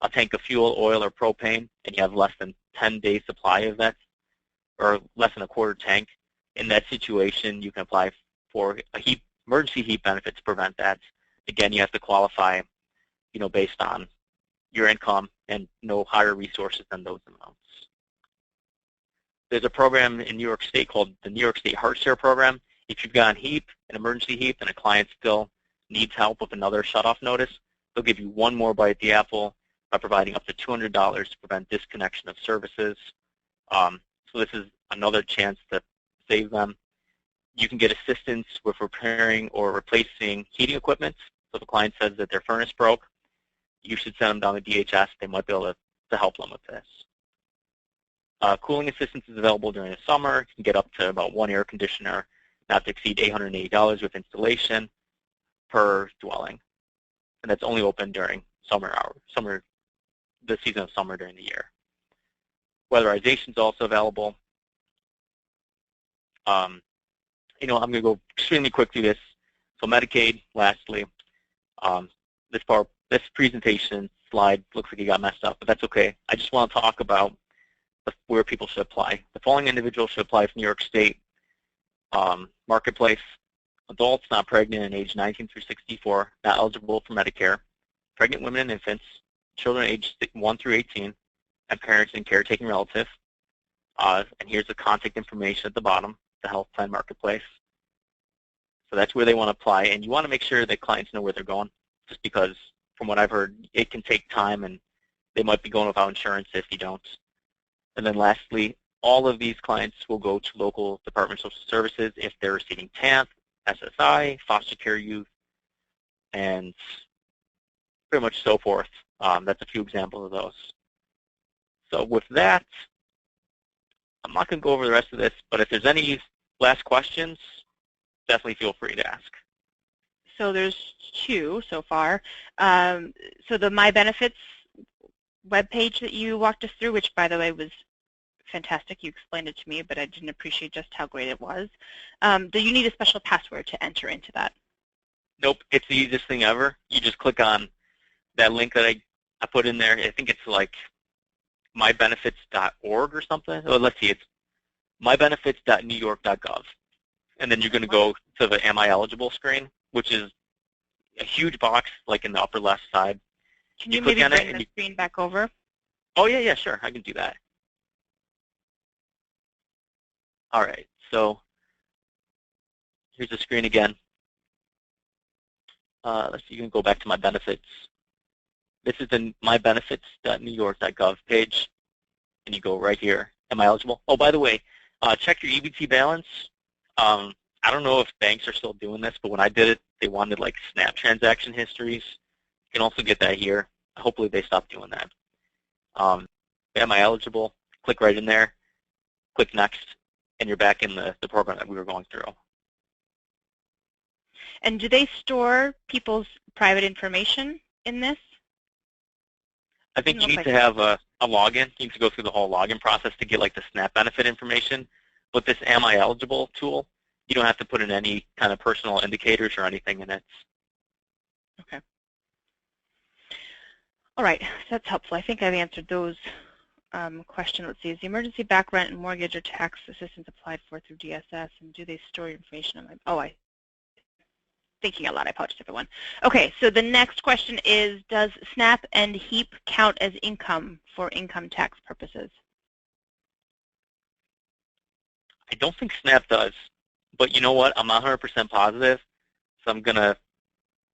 a tank of fuel, oil, or propane, and you have less than 10 days supply of that, or less than a quarter tank. In that situation, you can apply for a HEAP emergency HEAP benefits to prevent that. Again, you have to qualify, based on your income and no higher resources than those amounts. There's a program in New York State called the New York State Heart Share Program. If you've got HEAP, an emergency HEAP, and a client still needs help with another shutoff notice, they'll give you one more bite at the apple by providing up to $200 to prevent disconnection of services. So this is another chance to save them. You can get assistance with repairing or replacing heating equipment. So if a client says that their furnace broke, you should send them down to DHS. They might be able to help them with this. Cooling assistance is available during the summer. You can get up to about one air conditioner, not to exceed $880 with installation per dwelling. And that's only open during the season of summer during the year. Weatherization is also available. I'm going to go extremely quick through this. So Medicaid, lastly, this presentation slide looks like it got messed up, but that's okay. I just want to talk about where people should apply. The following individuals should apply for New York State Marketplace: adults not pregnant and age 19 through 64, not eligible for Medicare, pregnant women and infants, children aged 1 through 18, and parents and caretaking relative. And here's the contact information at the bottom, the health plan marketplace. So that's where they want to apply, and you want to make sure that clients know where they're going, just because from what I've heard, it can take time and they might be going without insurance if you don't. And then lastly, all of these clients will go to local Department of Social Services if they're receiving TANF, SSI, foster care youth, and pretty much so forth. That's a few examples of those. So with that, I'm not going to go over the rest of this, but if there's any last questions, definitely feel free to ask. So there's two so far. So the My Benefits webpage that you walked us through, which by the way was fantastic. You explained it to me, but I didn't appreciate just how great it was. Do you need a special password to enter into that? Nope, it's the easiest thing ever. You just click on that link that I put in there. I think it's like mybenefits.org or something. Oh, let's see, it's mybenefits.newyork.gov. And then you're going to go to the Am I Eligible screen, which is a huge box like in the upper left side. Can you maybe bring the screen back over? Oh, yeah, sure. I can do that. All right, so here's the screen again. Let's see, you can go back to My Benefits. This is the mybenefits.newyork.gov page, and you go right here. Am I eligible? Oh, by the way, check your EBT balance. I don't know if banks are still doing this, but when I did it, they wanted like SNAP transaction histories. You can also get that here. Hopefully they stop doing that. Am I eligible? Click right in there. Click Next, and you're back in the program that we were going through. And do they store people's private information in this? I think you need to have a login. You need to go through the whole login process to get like the SNAP benefit information. But this Am I Eligible tool, you don't have to put in any kind of personal indicators or anything in it. Okay. All right, so that's helpful. I think I've answered those questions. Let's see, is the emergency back rent and mortgage or tax assistance applied for through DSS, and do they store information on my, thinking a lot, I apologize everyone. Okay, so the next question is, does SNAP and HEAP count as income for income tax purposes? I don't think SNAP does, but you know what? I'm not 100% positive, so I'm going to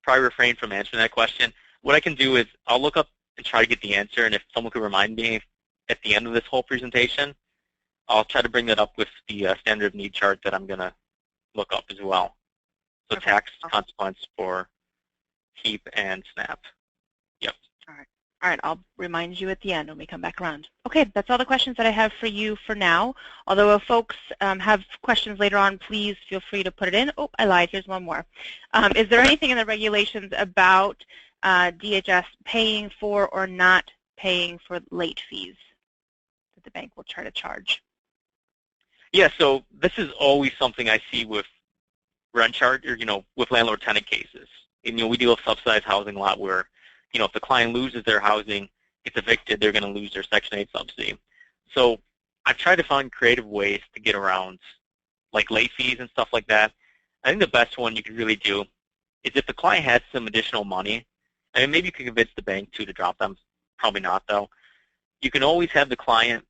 probably refrain from answering that question. What I can do is I'll look up and try to get the answer, and if someone could remind me at the end of this whole presentation, I'll try to bring that up with the standard of need chart that I'm going to look up as well. So okay. Tax consequence for HEAP and SNAP. Yep. All right, I'll remind you at the end when we come back around. Okay, that's all the questions that I have for you for now. Although if folks have questions later on, please feel free to put it in. Oh, I lied. Here's one more. Is there anything in the regulations about DHS paying for or not paying for late fees that the bank will try to charge? Yeah, so this is always something I see with rent charge, or with landlord-tenant cases. And, we deal with subsidized housing a lot where, if the client loses their housing, gets evicted, they're going to lose their Section 8 subsidy. So I've tried to find creative ways to get around, like late fees and stuff like that. I think the best one you could really do is if the client has some additional money, and maybe you can convince the bank too to drop them, probably not though, you can always have the client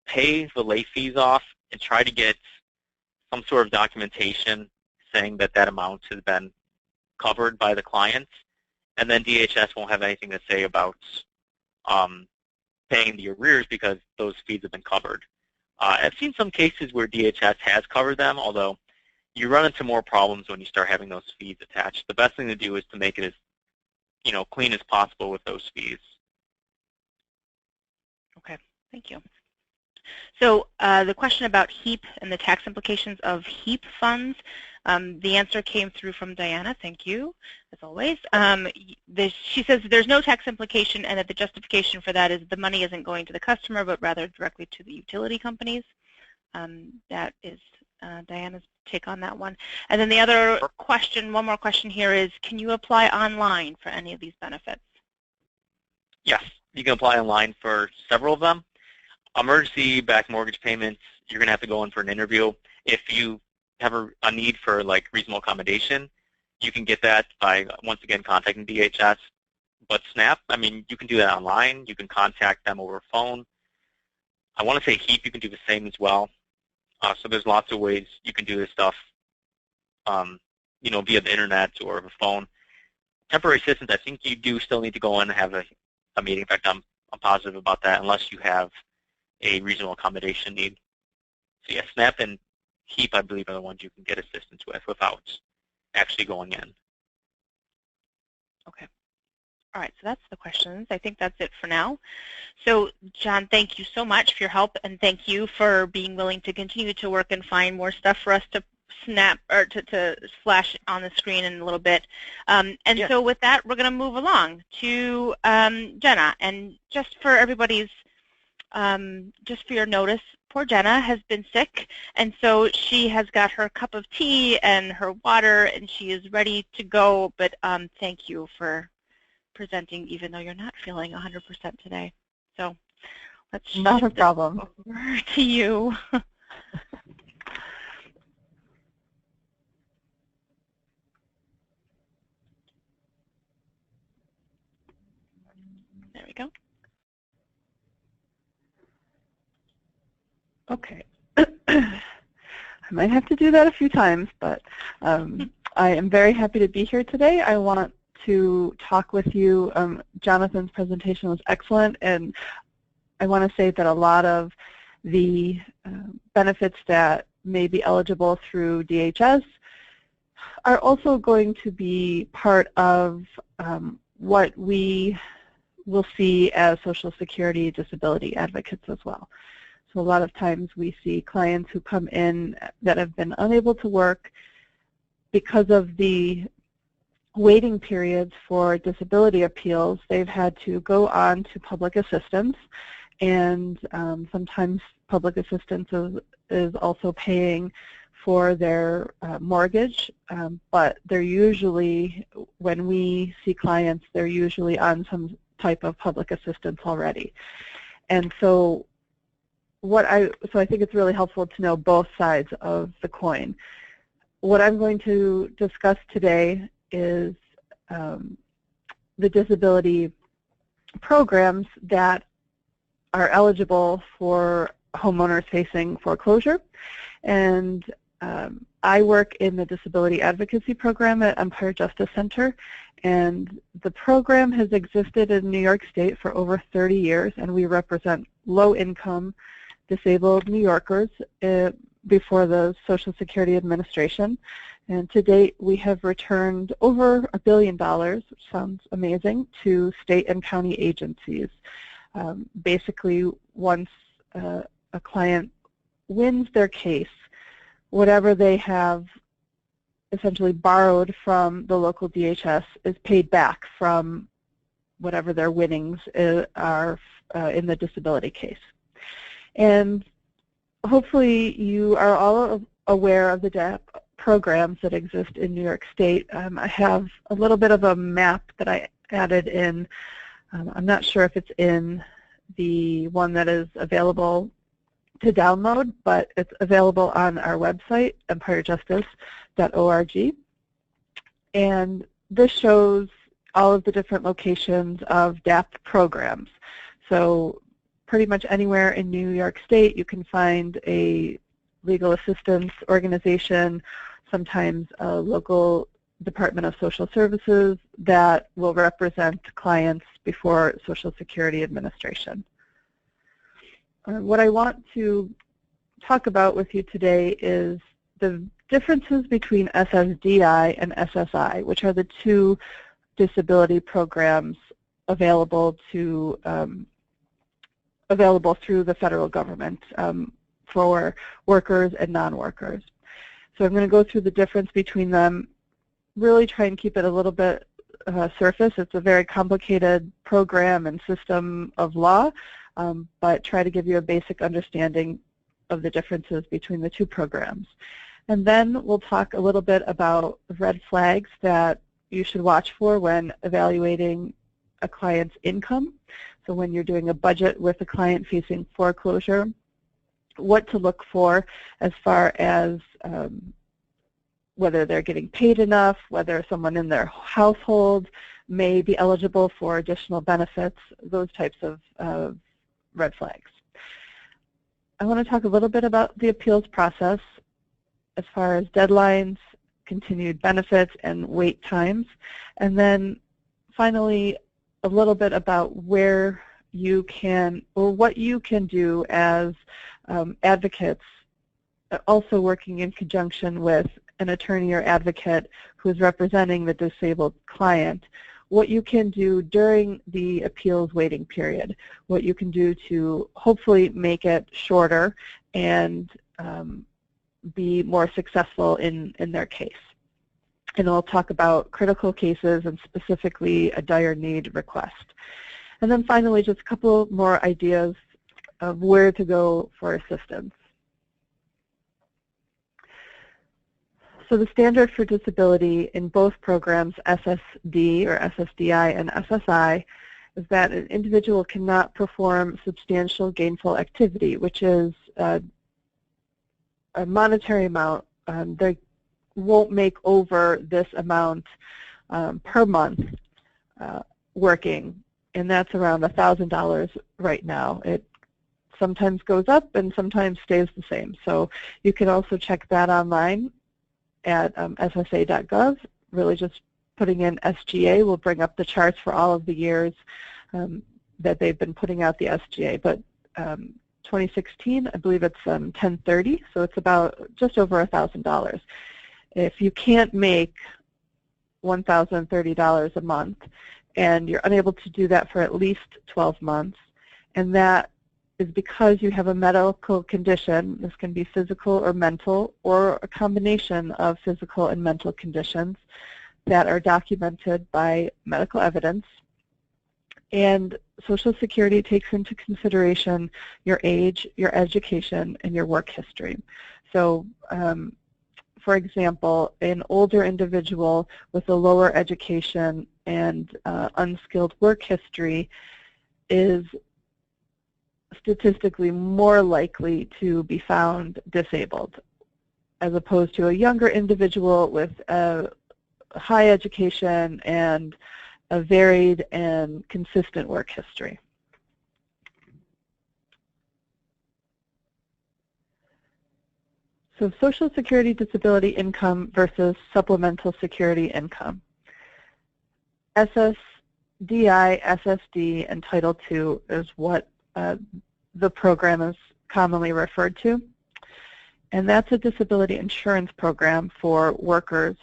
pay the late fees off and try to get some sort of documentation saying that that amount has been covered by the client, and then DHS won't have anything to say about paying the arrears because those fees have been covered. I've seen some cases where DHS has covered them, although you run into more problems when you start having those fees attached. The best thing to do is to make it as clean as possible with those fees. Okay, thank you. So the question about HEAP and the tax implications of HEAP funds, the answer came through from Diana. Thank you, as always. She says there's no tax implication and that the justification for that is the money isn't going to the customer, but rather directly to the utility companies. That is Diana's take on that one. And then the other question, one more question here is, can you apply online for any of these benefits? Yes, you can apply online for several of them. Emergency-backed mortgage payments, you're going to have to go in for an interview. If you have a need for like reasonable accommodation, you can get that by, once again, contacting DHS. But SNAP, I mean, you can do that online. You can contact them over phone. I want to say HEAP, you can do the same as well. So there's lots of ways you can do this stuff, via the internet or the phone. Temporary assistance, I think you do still need to go in and have a meeting. In fact, I'm positive about that unless you have a reasonable accommodation need. So yeah, SNAP and HEAP, I believe, are the ones you can get assistance with without actually going in. Okay. All right, so that's the questions. I think that's it for now. So, John, thank you so much for your help, and thank you for being willing to continue to work and find more stuff for us to snap or to flash on the screen in a little bit. Yeah. So with that, we're going to move along to Jenna. And just for everybody's, just for your notice, poor Jenna has been sick, and so she has got her cup of tea and her water, and she is ready to go. But thank you for presenting, even though you're not feeling 100% today. So let's not a problem. Over to you. There we go. Okay. I might have to do that a few times, but I am very happy to be here today. I want to talk with you. Jonathan's presentation was excellent, and I want to say that a lot of the benefits that may be eligible through DHS are also going to be part of what we will see as Social Security disability advocates as well. So a lot of times we see clients who come in that have been unable to work because of the waiting periods for disability appeals. They've had to go on to public assistance, and sometimes public assistance is also paying for their mortgage, but they're usually, when we see clients, they're usually on some type of public assistance already. And so I think it's really helpful to know both sides of the coin. What I'm going to discuss today is the disability programs that are eligible for homeowners facing foreclosure. And I work in the Disability Advocacy Program at Empire Justice Center, and the program has existed in New York State for over 30 years, and we represent low-income disabled New Yorkers before the Social Security Administration. And to date, we have returned over $1 billion, which sounds amazing, to state and county agencies. Basically, once a client wins their case, whatever they have essentially borrowed from the local DHS is paid back from whatever their winnings are in the disability case. And hopefully you are all aware of the DAP programs that exist in New York State. I have a little bit of a map that I added in. I'm not sure if it's in the one that is available to download, but it's available on our website, empirejustice.org. And this shows all of the different locations of DAP programs. So pretty much anywhere in New York State you can find a legal assistance organization, sometimes a local Department of Social Services that will represent clients before Social Security Administration. What I want to talk about with you today is the differences between SSDI and SSI, which are the two disability programs available through the federal government for workers and non-workers. So I'm going to go through the difference between them, really try and keep it a little bit surface. It's a very complicated program and system of law, but try to give you a basic understanding of the differences between the two programs. And then we'll talk a little bit about red flags that you should watch for when evaluating a client's income. So when you're doing a budget with a client facing foreclosure, what to look for as far as whether they're getting paid enough, whether someone in their household may be eligible for additional benefits, those types of red flags. I want to talk a little bit about the appeals process as far as deadlines, continued benefits, and wait times. And then finally, a little bit about where you can, or what you can do as advocates, also working in conjunction with an attorney or advocate who's representing the disabled client, what you can do during the appeals waiting period, what you can do to hopefully make it shorter and be more successful in their case. And we'll talk about critical cases and specifically a dire need request. And then finally, just a couple more ideas of where to go for assistance. So the standard for disability in both programs, SSD or SSDI and SSI, is that an individual cannot perform substantial gainful activity, which is a monetary amount. They won't make over this amount per month working, and that's around $1,000 right now. It sometimes goes up and sometimes stays the same. So you can also check that online at ssa.gov. Really just putting in SGA will bring up the charts for all of the years that they've been putting out the SGA. But 2016, I believe it's 1030, so it's about just over $1,000. If you can't make $1,030 a month and you're unable to do that for at least 12 months, and that is because you have a medical condition, this can be physical or mental or a combination of physical and mental conditions that are documented by medical evidence, and Social Security takes into consideration your age, your education, and your work history. So for example, an older individual with a lower education and unskilled work history is statistically more likely to be found disabled, as opposed to a younger individual with a high education and a varied and consistent work history. So Social Security disability income versus Supplemental Security Income. SSDI, SSD, and Title II is what the program is commonly referred to. And that's a disability insurance program for workers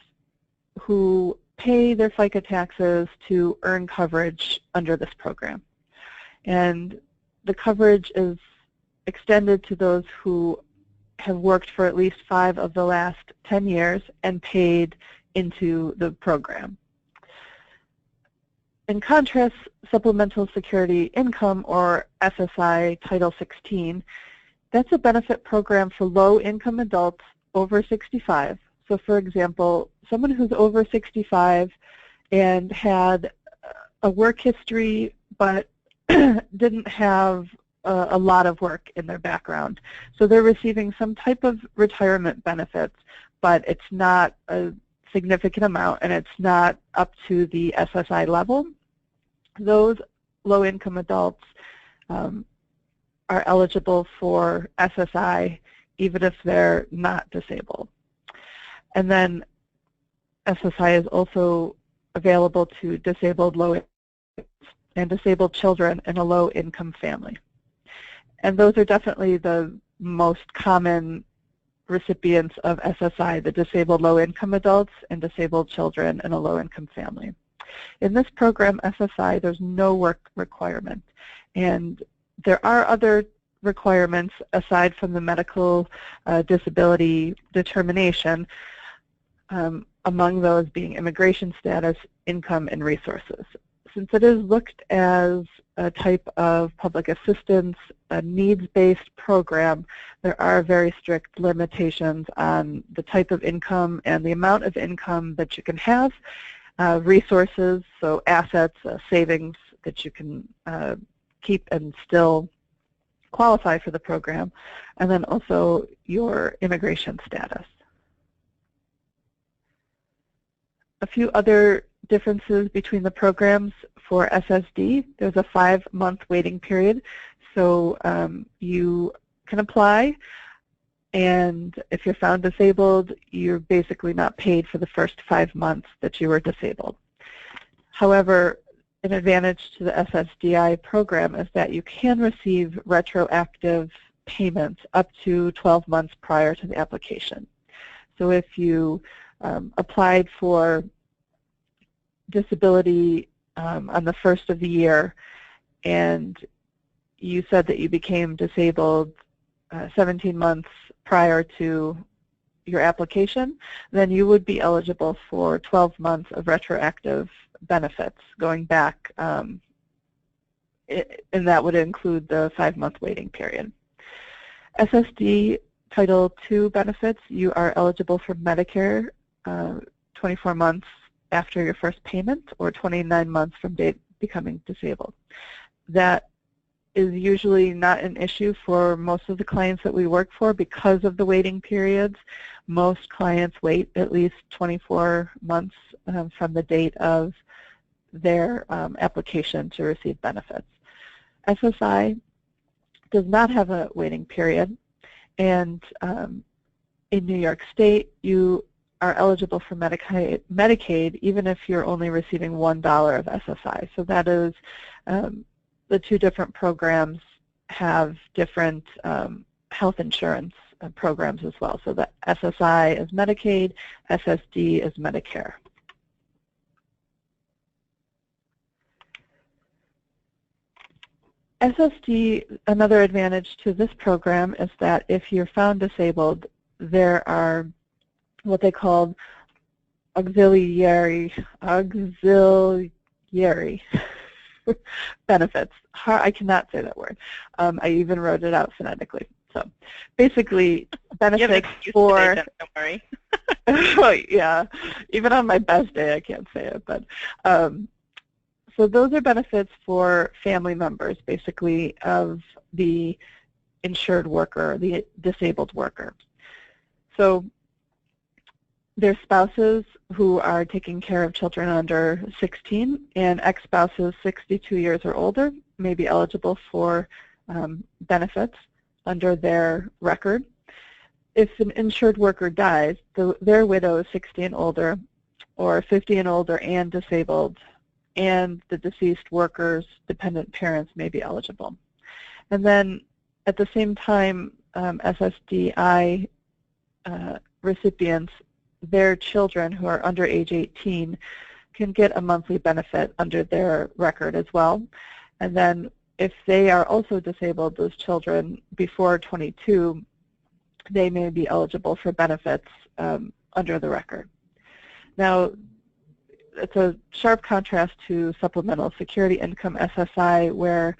who pay their FICA taxes to earn coverage under this program. And the coverage is extended to those who have worked for at least 5 of the last 10 years and paid into the program. In contrast, Supplemental Security Income, or SSI Title 16, that's a benefit program for low-income adults over 65. So for example, someone who's over 65 and had a work history but didn't have a lot of work in their background. So they're receiving some type of retirement benefits, but it's not a significant amount, and it's not up to the SSI level. Those low-income adults are eligible for SSI even if they're not disabled. And then SSI is also available to disabled and disabled children in a low-income family. And those are definitely the most common recipients of SSI, the disabled low-income adults and disabled children in a low-income family. In this program, SSI, there's no work requirement. And there are other requirements aside from the medical disability determination, among those being immigration status, income, and resources. Since it is looked as a type of public assistance, a needs-based program, there are very strict limitations on the type of income and the amount of income that you can have, resources, so assets, savings that you can keep and still qualify for the program, and then also your immigration status. A few other differences between the programs. For SSD, there's a 5-month waiting period, so you can apply, and if you're found disabled, you're basically not paid for the first 5 months that you were disabled. However, an advantage to the SSDI program is that you can receive retroactive payments up to 12 months prior to the application. So if you applied for disability on the first of the year and you said that you became disabled 17 months prior to your application, then you would be eligible for 12 months of retroactive benefits going back, and that would include the 5-month waiting period. SSD Title II benefits, you are eligible for Medicare 24 months after your first payment or 29 months from date becoming disabled. That is usually not an issue for most of the clients that we work for because of the waiting periods. Most clients wait at least 24 months from the date of their application to receive benefits. SSI does not have a waiting period, and in New York State, you are eligible for Medicaid even if you're only receiving $1 of SSI. So that is, the two different programs have different health insurance programs as well. So the SSI is Medicaid, SSD is Medicare. SSD, another advantage to this program is that if you're found disabled, there are what they call auxiliary benefits. I cannot say that word. I even wrote it out phonetically. So basically, benefits for... Don't worry. Oh, yeah, even on my best day I can't say it. But so those are benefits for family members, basically, of the insured worker, the disabled worker. So their spouses who are taking care of children under 16 and ex-spouses 62 years or older may be eligible for benefits under their record. If an insured worker dies, their widow is 60 and older, or 50 and older and disabled, and the deceased worker's dependent parents may be eligible. And then at the same time, SSDI recipients, their children who are under age 18 can get a monthly benefit under their record as well. And then if they are also disabled, those children before 22, they may be eligible for benefits under the record. Now, it's a sharp contrast to Supplemental Security Income, SSI, where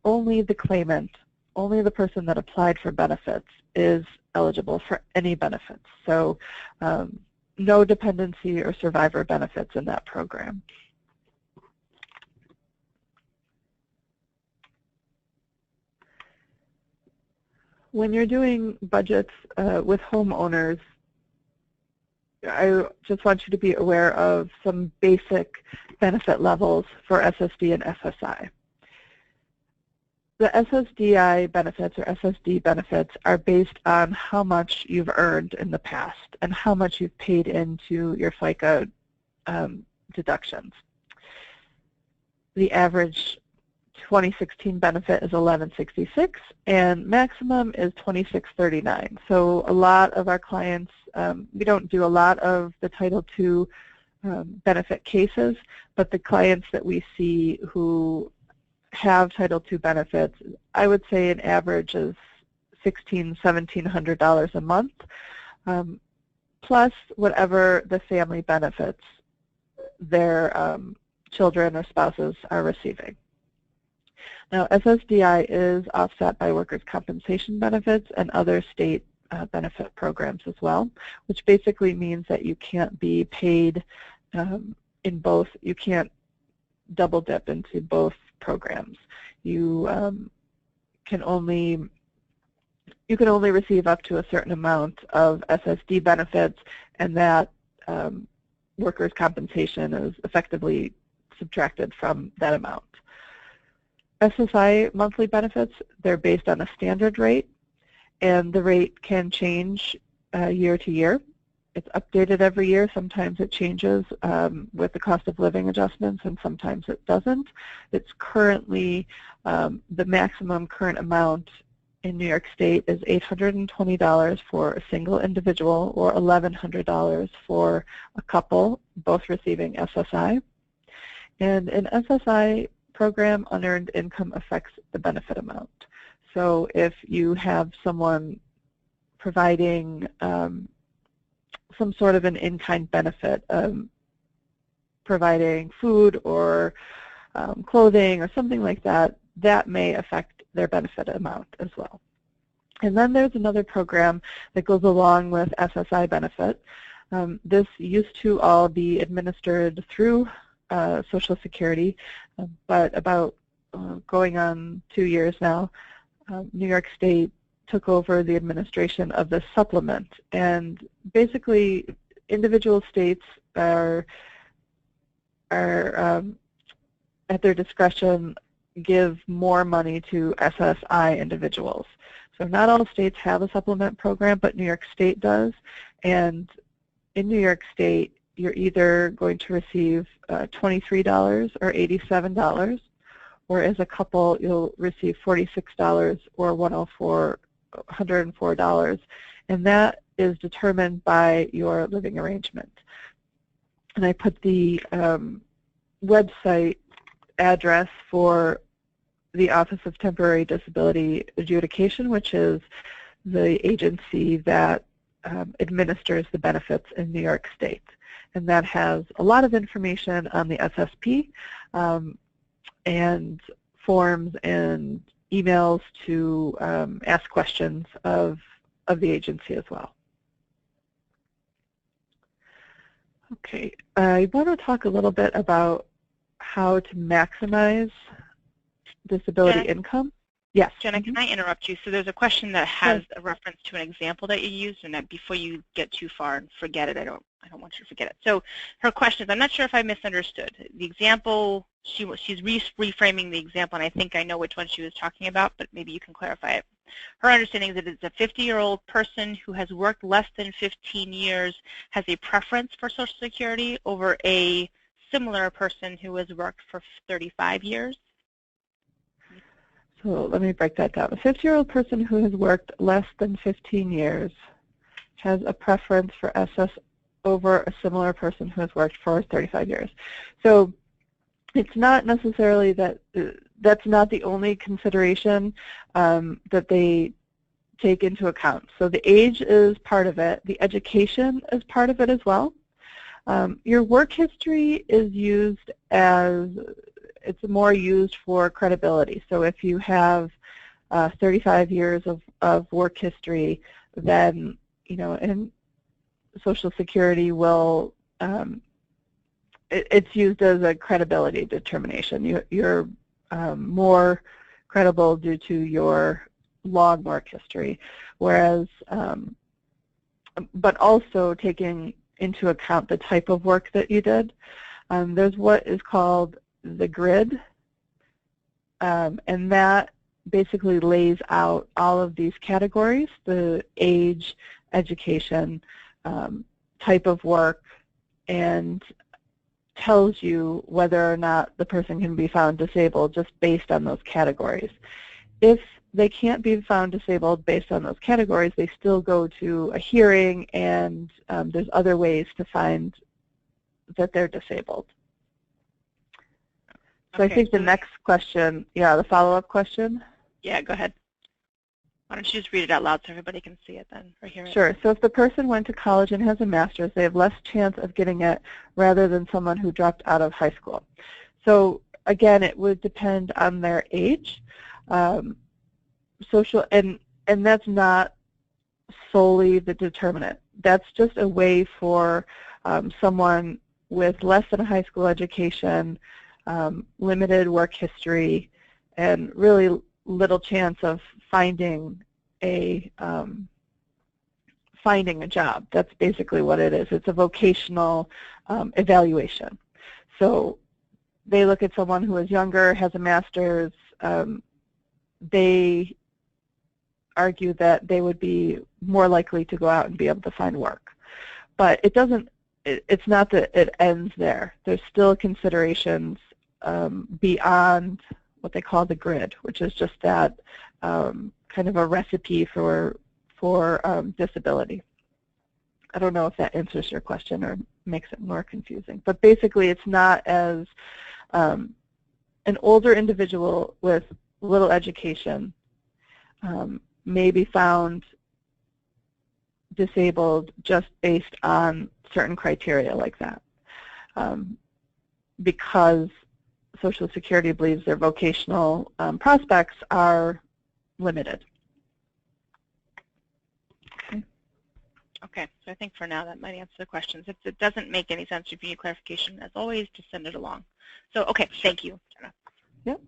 only the claimant, only the person that applied for benefits is eligible for any benefits. So no dependency or survivor benefits in that program. When you're doing budgets with homeowners, I just want you to be aware of some basic benefit levels for SSD and SSI. The SSDI benefits or SSD benefits are based on how much you've earned in the past and how much you've paid into your FICA deductions. The average 2016 benefit is $11.66 and maximum is $26.39. So a lot of our clients, we don't do a lot of the Title II benefit cases, but the clients that we see who have Title II benefits, I would say an average is $1,600, $1,700 a month, plus whatever the family benefits their children or spouses are receiving. Now, SSDI is offset by workers' compensation benefits and other state benefit programs as well, which basically means that you can't be paid in both. You can't double dip into both programs. You can only receive up to a certain amount of SSD benefits, and that workers' compensation is effectively subtracted from that amount. SSI monthly benefits, they're based on a standard rate, and the rate can change year to year. It's updated every year. Sometimes it changes with the cost of living adjustments, and sometimes it doesn't. It's currently, the maximum current amount in New York State is $820 for a single individual or $1,100 for a couple, both receiving SSI. And an SSI program, unearned income affects the benefit amount. So if you have someone providing some sort of an in-kind benefit, providing food or clothing or something like that, that may affect their benefit amount as well. And then there's another program that goes along with SSI benefit. This used to all be administered through Social Security, but about going on 2 years now, New York State took over the administration of the supplement, and basically individual states are at their discretion give more money to SSI individuals. So not all states have a supplement program, but New York State does, and in New York State you're either going to receive $23 or $87, or as a couple you'll receive $46 or $104, and that is determined by your living arrangement. And I put the website address for the Office of Temporary Disability Adjudication, which is the agency that administers the benefits in New York State. And that has a lot of information on the SSP and forms and emails to ask questions of the agency as well. Okay, I want to talk a little bit about how to maximize disability income. Yes. Jenna, can I interrupt you? So there's a question that has a reference to an example that you used, and that before you get too far and forget it, I don't want you to forget it. So her question is, I'm not sure if I misunderstood. The example, she's reframing the example, and I think I know which one she was talking about, but maybe you can clarify it. Her understanding is that it's a 50-year-old person who has worked less than 15 years has a preference for Social Security over a similar person who has worked for 35 years. So let me break that down. A 50-year-old person who has worked less than 15 years has a preference for SS over a similar person who has worked for 35 years. So it's not necessarily that that's not the only consideration that they take into account. So the age is part of it. The education is part of it as well. Your work history is used as, it's more used for credibility. So if you have 35 years of work history, then, you know, and Social Security will, it's used as a credibility determination. You're more credible due to your long work history, whereas, but also taking into account the type of work that you did. There's what is called the grid, and that basically lays out all of these categories: the age, education, type of work, and tells you whether or not the person can be found disabled just based on those categories. If they can't be found disabled based on those categories, they still go to a hearing, and there's other ways to find that they're disabled. So Okay, I think the next question, yeah, the follow-up question. Yeah, go ahead. Why don't you just read it out loud so everybody can see it then, or hear it? Sure. So if the person went to college and has a master's, they have less chance of getting it rather than someone who dropped out of high school. So again, it would depend on their age. Social, and that's not solely the determinant. That's just a way for someone with less than a high school education, limited work history, and really little chance of finding a job. That's basically what it is. It's a vocational evaluation. So they look at someone who is younger, has a master's. They argue that they would be more likely to go out and be able to find work. But it doesn't. It's not that it ends there. There's still considerations beyond what they call the grid, which is just that kind of a recipe for disability. I don't know if that answers your question or makes it more confusing. But basically, it's not as an older individual with little education may be found disabled just based on certain criteria like that, because Social Security believes their vocational prospects are limited. Okay. Okay, so I think for now that might answer the questions. If it doesn't make any sense, if you need clarification, as always, just send it along. So, okay, thank you, Jenna. Yep.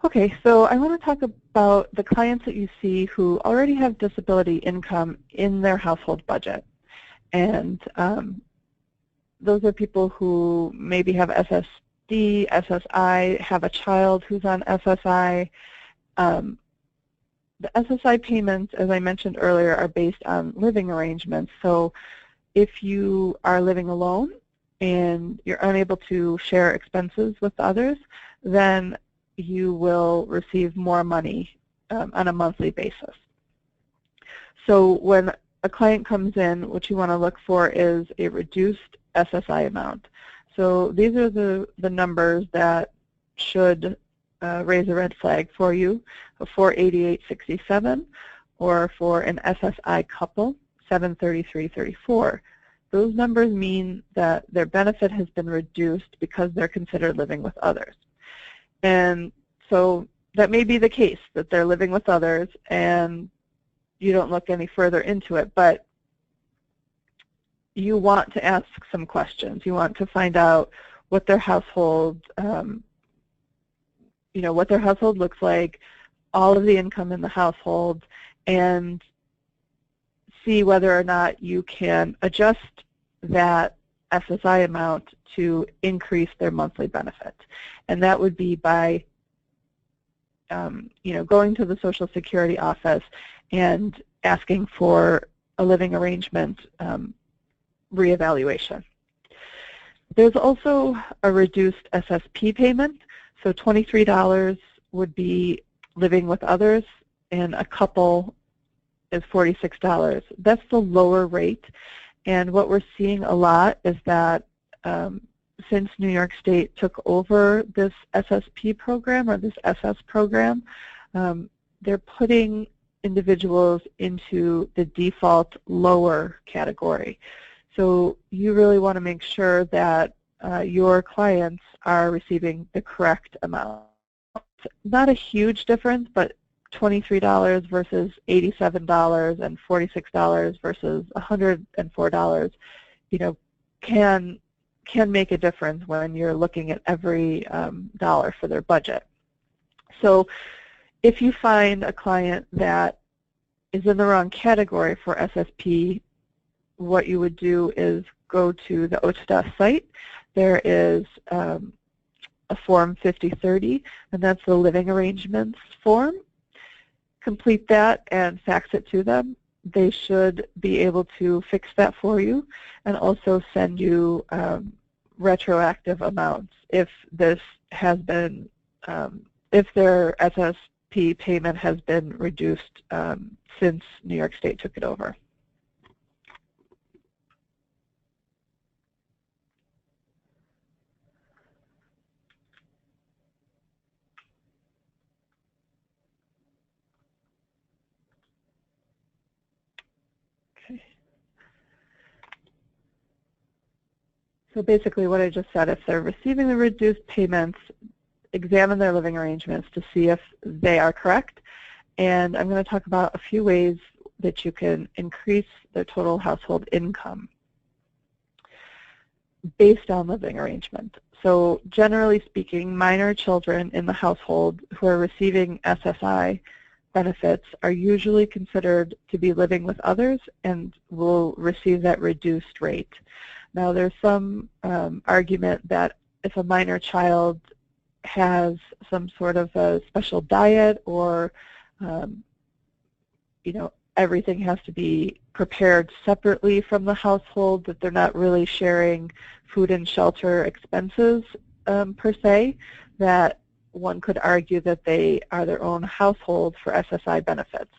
Okay, so I want to talk about the clients that you see who already have disability income in their household budget. And those are people who maybe have SSD, SSI, have a child who's on SSI. The SSI payments, as I mentioned earlier, are based on living arrangements. So if you are living alone and you're unable to share expenses with others, then you will receive more money on a monthly basis. So when a client comes in, what you want to look for is a reduced SSI amount. So these are the numbers that should raise a red flag for you: a 488.67, or for an SSI couple, 733.34. Those numbers mean that their benefit has been reduced because they're considered living with others. And so that may be the case, that they're living with others and you don't look any further into it, but you want to ask some questions. You want to find out what their household, what their household looks like, all of the income in the household, and see whether or not you can adjust that SSI amount to increase their monthly benefit. And that would be by going to the Social Security office and asking for a living arrangement reevaluation. There's also a reduced SSP payment. So $23 would be living with others, and a couple is $46. That's the lower rate. And what we're seeing a lot is that since New York State took over this SSP program, or this SS program, they're putting individuals into the default lower category. So you really want to make sure that your clients are receiving the correct amount. Not a huge difference, but $23 versus $87 and $46 versus $104, can make a difference when you're looking at every dollar for their budget. So if you find a client that is in the wrong category for SSP, what you would do is go to the HOPP site. There is a Form 5030, and that's the living arrangements form. Complete that and fax it to them. They should be able to fix that for you and also send you retroactive amounts if this has been, if their SSP payment has been reduced since New York State took it over. So basically what I just said, if they're receiving the reduced payments, examine their living arrangements to see if they are correct. And I'm going to talk about a few ways that you can increase their total household income based on living arrangement. So generally speaking, minor children in the household who are receiving SSI benefits are usually considered to be living with others and will receive that reduced rate. Now there's some argument that if a minor child has some sort of a special diet or you know, everything has to be prepared separately from the household, that they're not really sharing food and shelter expenses per se, that one could argue that they are their own household for SSI benefits.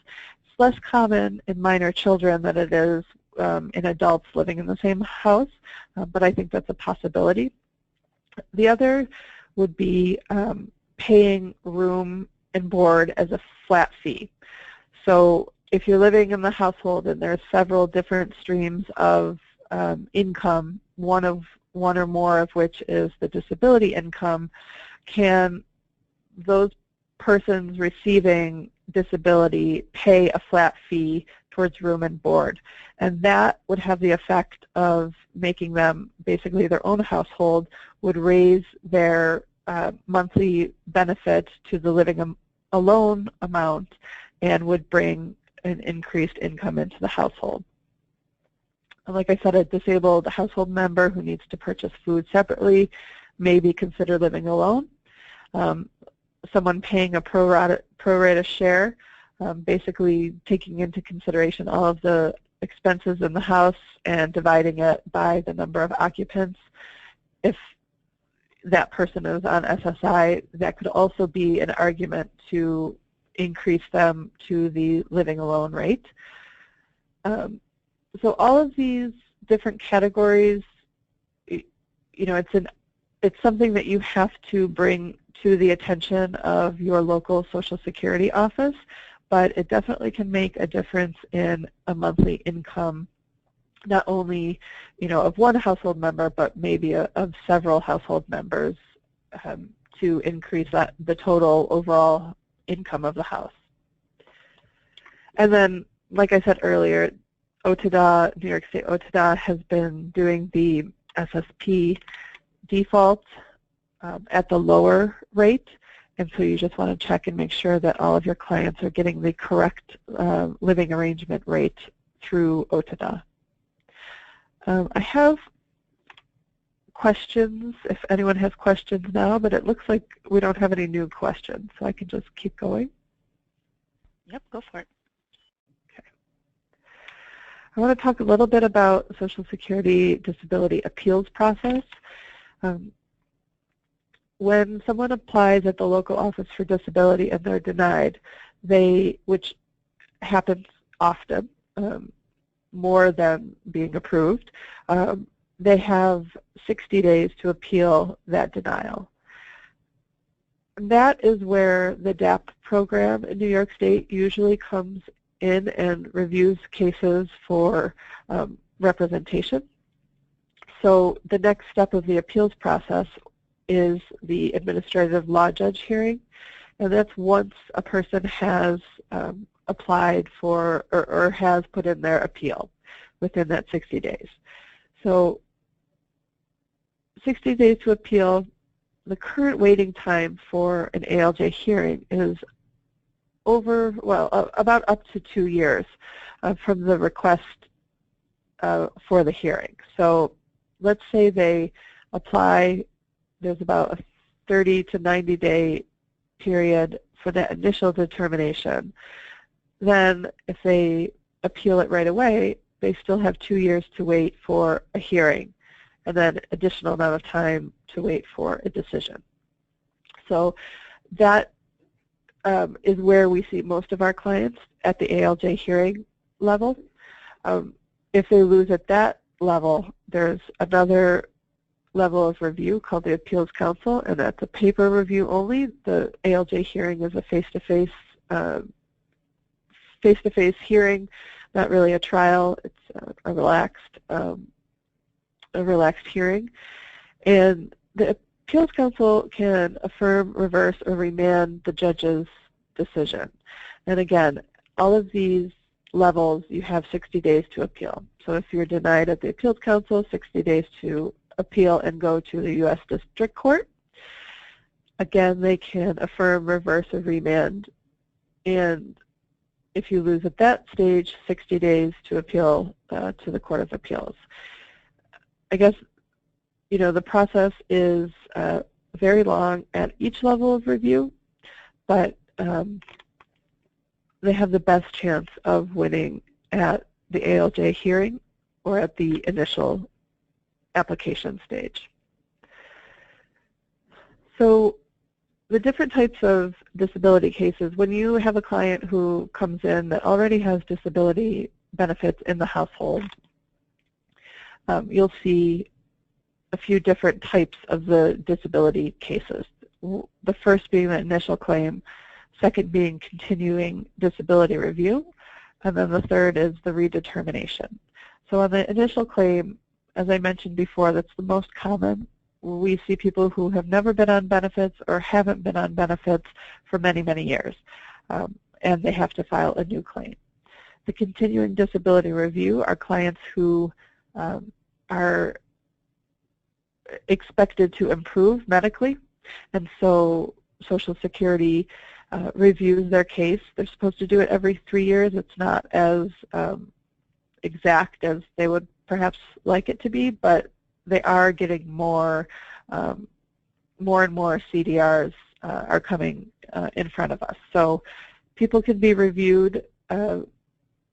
It's less common in minor children than it is in adults living in the same house, but I think that's a possibility. The other would be paying room and board as a flat fee. So if you're living in the household and there's several different streams of income, one or more of which is the disability income, can those persons receiving disability pay a flat fee towards room and board? And that would have the effect of making them basically their own household, would raise their monthly benefit to the living alone amount, and would bring an increased income into the household. And like I said, a disabled household member who needs to purchase food separately may be considered living alone. Someone paying a pro rata share, basically taking into consideration all of the expenses in the house and dividing it by the number of occupants. If that person is on SSI, that could also be an argument to increase them to the living alone rate. So all of these different categories, you know, it's something that you have to bring to the attention of your local Social Security office, but it definitely can make a difference in a monthly income, not only, you know, of one household member, but maybe of several household members, to increase the total overall income of the house. And then, like I said earlier, HOPP, New York State HOPP, has been doing the SSP default at the lower rate, and so you just want to check and make sure that all of your clients are getting the correct living arrangement rate through HOPP. I have questions, if anyone has questions now, but it looks like we don't have any new questions, so I can just keep going. Yep, go for it. Okay. I want to talk a little bit about Social Security disability appeals process. When someone applies at the local office for disability and they're denied, which happens often, more than being approved, they have 60 days to appeal that denial. And that is where the DAP program in New York State usually comes in and reviews cases for representation. So the next step of the appeals process is the administrative law judge hearing, and that's once a person has applied for or has put in their appeal within that 60 days. So 60 days to appeal. The current waiting time for an ALJ hearing is about up to 2 years from the request for the hearing. So let's say they apply, there's about a 30 to 90 day period for that initial determination. Then if they appeal it right away, they still have 2 years to wait for a hearing, and then additional amount of time to wait for a decision. So that is where we see most of our clients at the ALJ hearing level. If they lose at that level, there's another level of review called the Appeals Council, and that's a paper review only. The ALJ hearing is a face-to-face hearing, not really a trial. It's a relaxed hearing, and the Appeals Council can affirm, reverse, or remand the judge's decision. And again, all of these levels, you have 60 days to appeal. So if you're denied at the Appeals Council, 60 days to appeal and go to the U.S. District Court. Again, they can affirm, reverse, or remand. And if you lose at that stage, 60 days to appeal to the Court of Appeals. I guess, you know, the process is very long at each level of review, but they have the best chance of winning at the ALJ hearing or at the initial application stage. So the different types of disability cases, when you have a client who comes in that already has disability benefits in the household, you'll see a few different types of the disability cases. The first being the initial claim, second being continuing disability review, and then the third is the redetermination. So on the initial claim, as I mentioned before, that's the most common. We see people who have never been on benefits or haven't been on benefits for many, many years, and they have to file a new claim. The continuing disability review are clients who are expected to improve medically, and so Social Security reviews their case. They're supposed to do it every 3 years. It's not as exact as they would perhaps like it to be, but they are getting more and more CDRs are coming in front of us. So people can be reviewed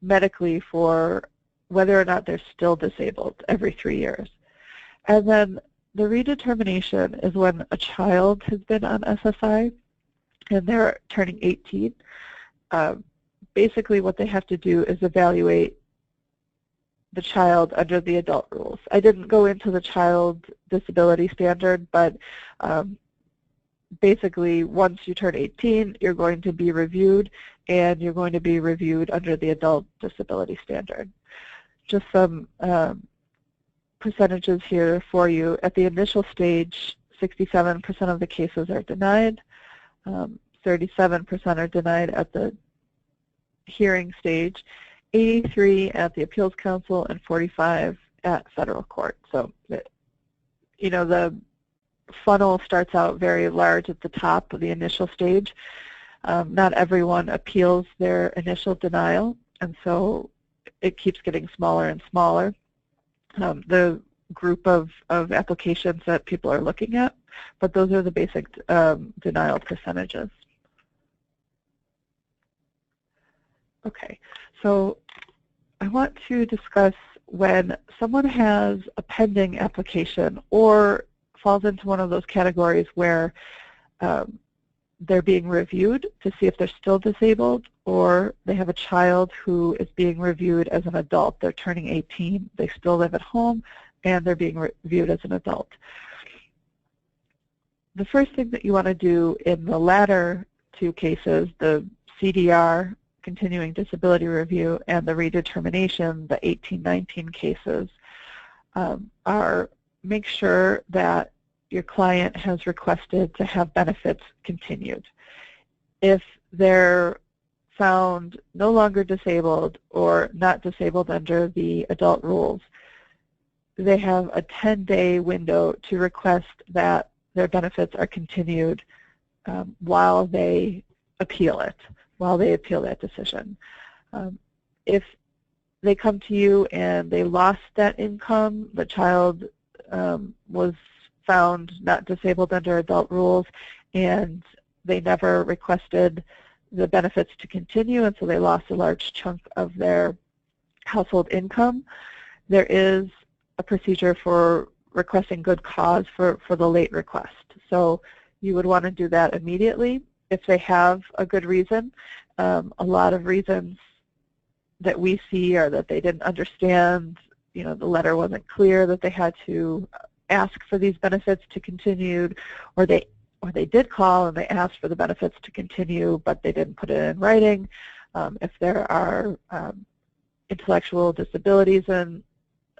medically for whether or not they're still disabled every 3 years. And then the redetermination is when a child has been on SSI and they're turning 18. Basically what they have to do is evaluate the child under the adult rules. I didn't go into the child disability standard, but basically once you turn 18, you're going to be reviewed, and you're going to be reviewed under the adult disability standard. Just some percentages here for you. At the initial stage, 67% of the cases are denied, 37% are denied at the hearing stage, 83 at the Appeals Council, and 45 at federal court. So, you know, the funnel starts out very large at the top of the initial stage. Not everyone appeals their initial denial, and so it keeps getting smaller and smaller, the group of applications that people are looking at, but those are the basic denial percentages. Okay, so I want to discuss when someone has a pending application or falls into one of those categories where they're being reviewed to see if they're still disabled, or they have a child who is being reviewed as an adult. They're turning 18, they still live at home, and they're being reviewed as an adult. The first thing that you want to do in the latter two cases, the CDR, continuing disability review, and the redetermination, the 18-19 cases, are make sure that your client has requested to have benefits continued. If they're found no longer disabled or not disabled under the adult rules, they have a 10-day window to request that their benefits are continued while they appeal it. while they appeal that decision. If they come to you and they lost that income, the child was found not disabled under adult rules, and they never requested the benefits to continue, and so they lost a large chunk of their household income, there is a procedure for requesting good cause for the late request. So you would want to do that immediately if they have a good reason. A lot of reasons that we see are that they didn't understand, the letter wasn't clear that they had to ask for these benefits to continue, or they did call and they asked for the benefits to continue, but they didn't put it in writing. If there are intellectual disabilities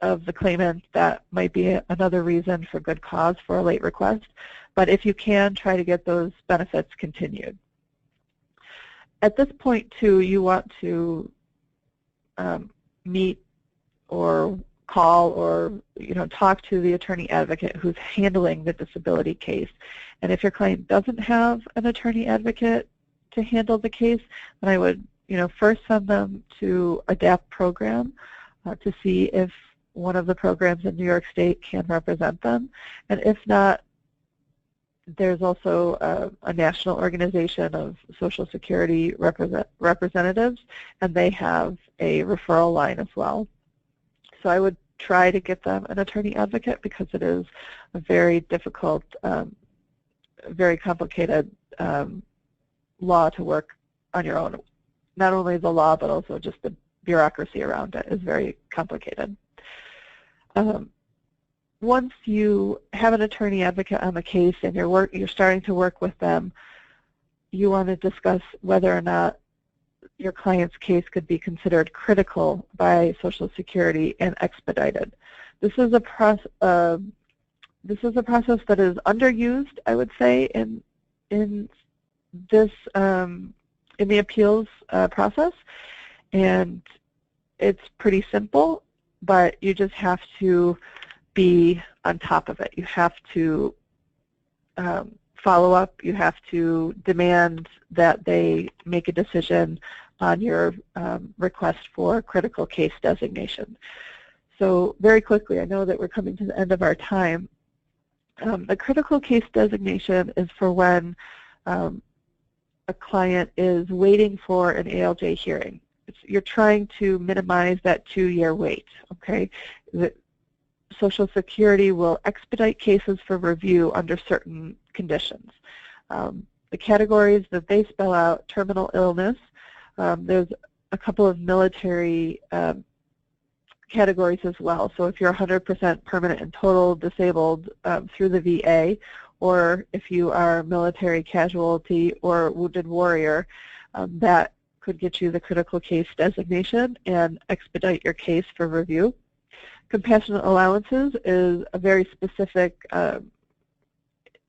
of the claimant, that might be another reason for good cause for a late request. But if you can, try to get those benefits continued. At this point, too, you want to meet or call or talk to the attorney advocate who's handling the disability case. And if your client doesn't have an attorney advocate to handle the case, then I would first send them to a DAP program to see if one of the programs in New York State can represent them. And if not, there's also a national organization of Social Security representatives, and they have a referral line as well. So I would try to get them an attorney advocate because it is a very difficult, very complicated law to work on your own. Not only the law, but also just the bureaucracy around it is very complicated. Once you have an attorney advocate on the case and you're starting to work with them, you want to discuss whether or not your client's case could be considered critical by Social Security and expedited. This is a process that is underused, I would say, in the appeals process, and it's pretty simple, but you just have to be on top of it. You have to follow up. You have to demand that they make a decision on your request for critical case designation. So very quickly, I know that we're coming to the end of our time. The critical case designation is for when a client is waiting for an ALJ hearing. You're trying to minimize that 2-year wait, okay? Social Security will expedite cases for review under certain conditions. The categories that they spell out: terminal illness, there's a couple of military categories as well. So if you're 100% permanent and total disabled through the VA, or if you are military casualty or wounded warrior, that could get you the critical case designation and expedite your case for review. Compassionate allowances is a very specific,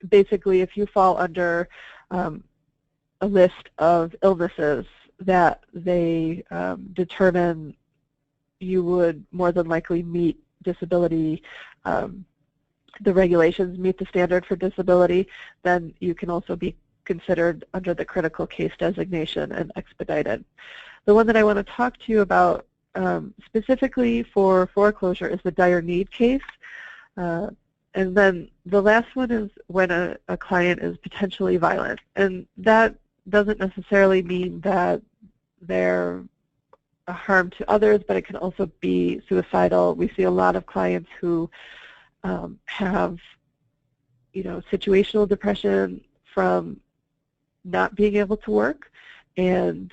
basically if you fall under a list of illnesses that they determine you would more than likely meet disability, the regulations meet the standard for disability, then you can also be considered under the critical case designation and expedited. The one that I want to talk to you about specifically for foreclosure is the dire need case. And then the last one is when a client is potentially violent. And that doesn't necessarily mean that they're a harm to others, but it can also be suicidal. We see a lot of clients who have, situational depression from not being able to work, and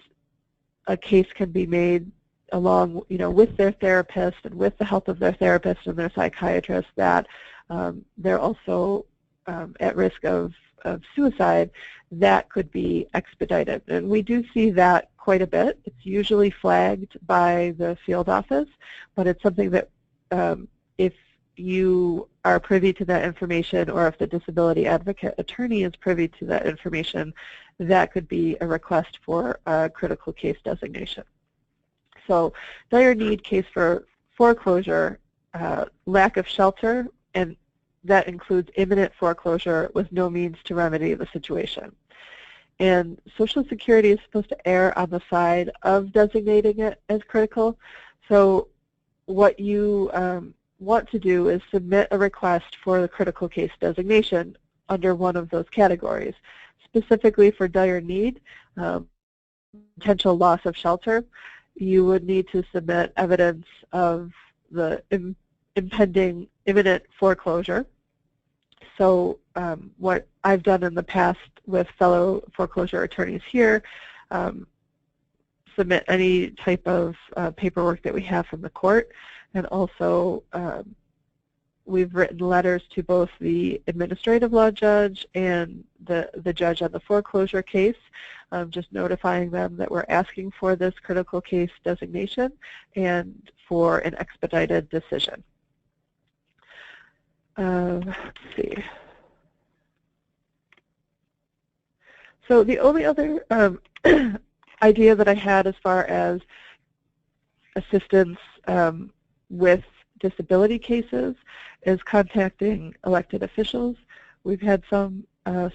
a case can be made along, with their therapist and with the help of their therapist and their psychiatrist that they're also at risk of suicide. That could be expedited. And we do see that quite a bit. It's usually flagged by the field office, but it's something that if you are privy to that information, or if the disability advocate attorney is privy to that information, that could be a request for a critical case designation. So dire need case for foreclosure, lack of shelter, and that includes imminent foreclosure with no means to remedy the situation. and Social Security is supposed to err on the side of designating it as critical. So what you want to do is submit a request for the critical case designation under one of those categories. Specifically for dire need, potential loss of shelter, you would need to submit evidence of the impending imminent foreclosure. So what I've done in the past with fellow foreclosure attorneys here, submit any type of paperwork that we have from the court, and also we've written letters to both the administrative law judge and the judge on the foreclosure case, just notifying them that we're asking for this critical case designation and for an expedited decision. Let's see. So the only other idea that I had as far as assistance with disability cases is contacting elected officials. We've had some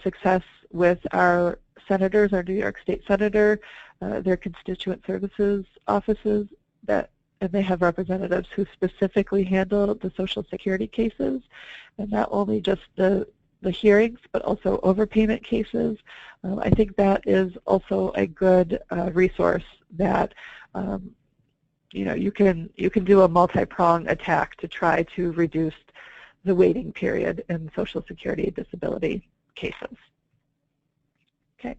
success with our senators, our New York State Senator, their constituent services offices, and they have representatives who specifically handle the Social Security cases, and not only just the hearings, but also overpayment cases. I think that is also a good resource that you can do a multi-pronged attack to try to reduce the waiting period in Social Security disability cases. Okay.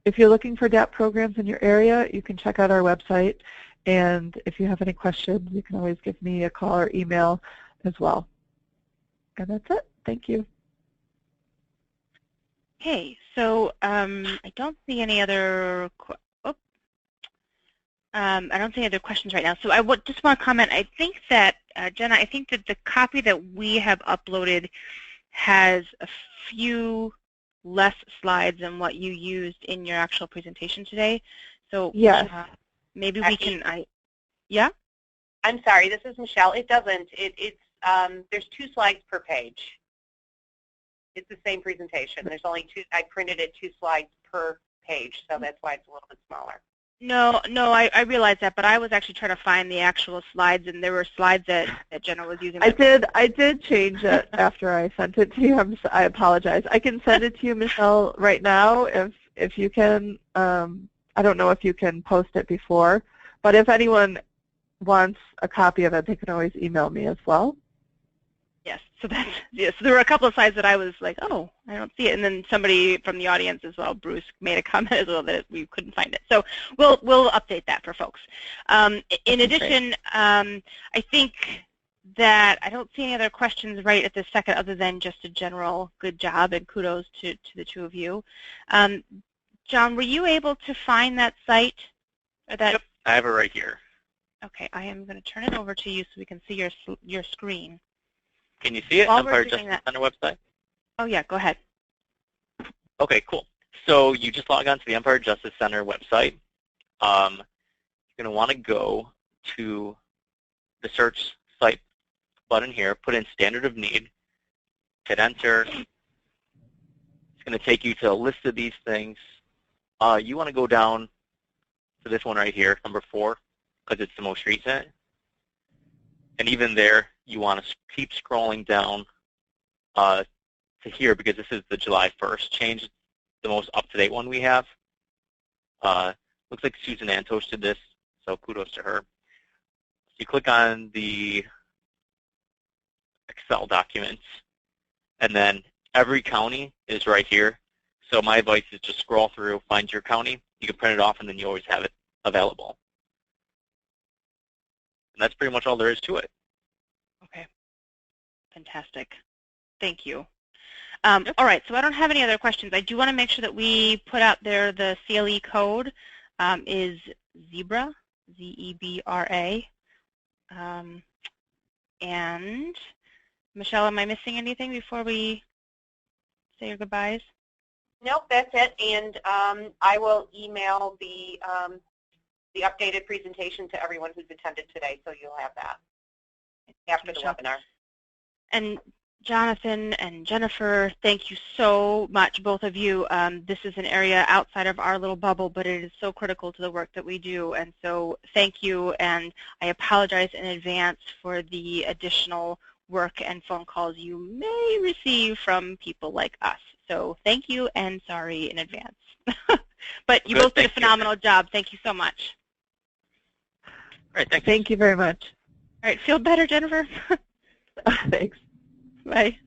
If you're looking for DAP programs in your area, you can check out our website, and if you have any questions, you can always give me a call or email as well. And that's it. Thank you. Okay, so I don't see any other. I don't see any other questions right now. So I just want to comment. I think that Jenna, I think that the copy that we have uploaded has a few less slides than what you used in your actual presentation today. So yes, maybe we can. Yeah. I'm sorry. This is Michelle. It doesn't. There's 2 slides per page. It's the same presentation. There's only 2. I printed it 2 slides per page, so that's why it's a little bit smaller. No, I realize that, but I was actually trying to find the actual slides, and there were slides that Jenna was using. I did change it after I sent it to you. I apologize. I can send it to you, Michelle, right now if you can. I don't know if you can post it before, but if anyone wants a copy of it, they can always email me as well. Yes, so there were a couple of slides that I was like, oh, I don't see it, and then somebody from the audience as well, Bruce, made a comment as well that we couldn't find it. So we'll update that for folks. In addition, I think that I don't see any other questions right at this second other than just a general good job and kudos to the 2 of you. John, were you able to find that site? Or that? Yep, I have it right here. Okay, I am going to turn it over to you so we can see your screen. Can you see it? Empire Justice Center website? Oh, yeah, go ahead. Okay, cool. So you just log on to the Empire Justice Center website. You're going to want to go to the search site button here, put in standard of need, hit enter. It's going to take you to a list of these things. You want to go down to this one right here, number 4, because it's the most recent. And even there, you want to keep scrolling down to here because this is the July 1st change, the most up-to-date one we have. Looks like Susan Antos did this, so kudos to her. So you click on the Excel documents, and then every county is right here. So my advice is just scroll through, find your county. You can print it off, and then you always have it available. And that's pretty much all there is to it. Okay. Fantastic. Thank you. All right, so I don't have any other questions. I do want to make sure that we put out there the CLE code is ZEBRA, Z-E-B-R-A. And Michelle, am I missing anything before we say your goodbyes? Nope, that's it. And I will email the updated presentation to everyone who's attended today, so you'll have that after the webinar. And Jonathan and Jennifer, thank you so much, both of you. This is an area outside of our little bubble, but it is so critical to the work that we do, and so thank you, and I apologize in advance for the additional work and phone calls you may receive from people like us. So thank you, and sorry in advance. But you both did a phenomenal job. Thank you so much. All right, thank you very much. All right, feel better, Jennifer? Thanks. Bye.